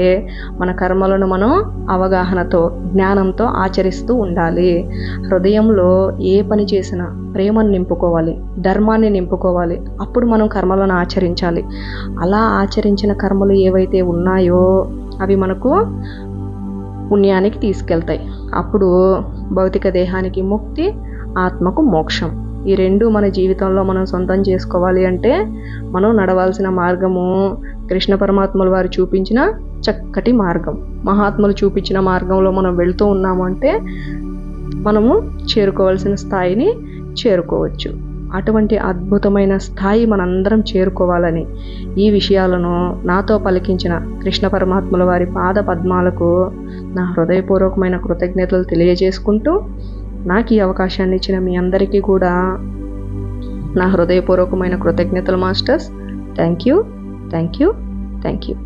మన కర్మలను మనం అవగాహనతో, జ్ఞానంతో ఆచరిస్తూ ఉండాలి. హృదయంలో ఏ పని చేసినా ప్రేమను నింపుకోవాలి, ధర్మాన్ని నింపుకోవాలి. అప్పుడు మనం కర్మలను ఆచరించాలి. అలా ఆచరించిన కర్మలు ఏవైతే ఉన్నాయో అవి మనకు పుణ్యానికి తీసుకెళ్తాయి. అప్పుడు భౌతిక దేహానికి ముక్తి, ఆత్మకు మోక్షం. ఈ రెండు మన జీవితంలో మనం సొంతం చేసుకోవాలి అంటే మనం నడవాల్సిన మార్గము కృష్ణ పరమాత్మల వారు చూపించిన చక్కటి మార్గం, మహాత్ములు చూపించిన మార్గంలో మనం వెళ్తూ ఉన్నాము అంటే మనము చేరుకోవాల్సిన స్థాయిని చేరుకోవచ్చు. అటువంటి అద్భుతమైన స్థాయి మనందరం చేరుకోవాలని ఈ విషయాలను నాతో పలికించిన కృష్ణ పరమాత్మల వారి పాద పద్మాలకు నా హృదయపూర్వకమైన కృతజ్ఞతలు తెలియజేసుకుంటూ, నాకు ఈ అవకాశాన్ని ఇచ్చిన మీ అందరికీ కూడా నా హృదయపూర్వకమైన కృతజ్ఞతలు మాస్టర్స్. Thank you.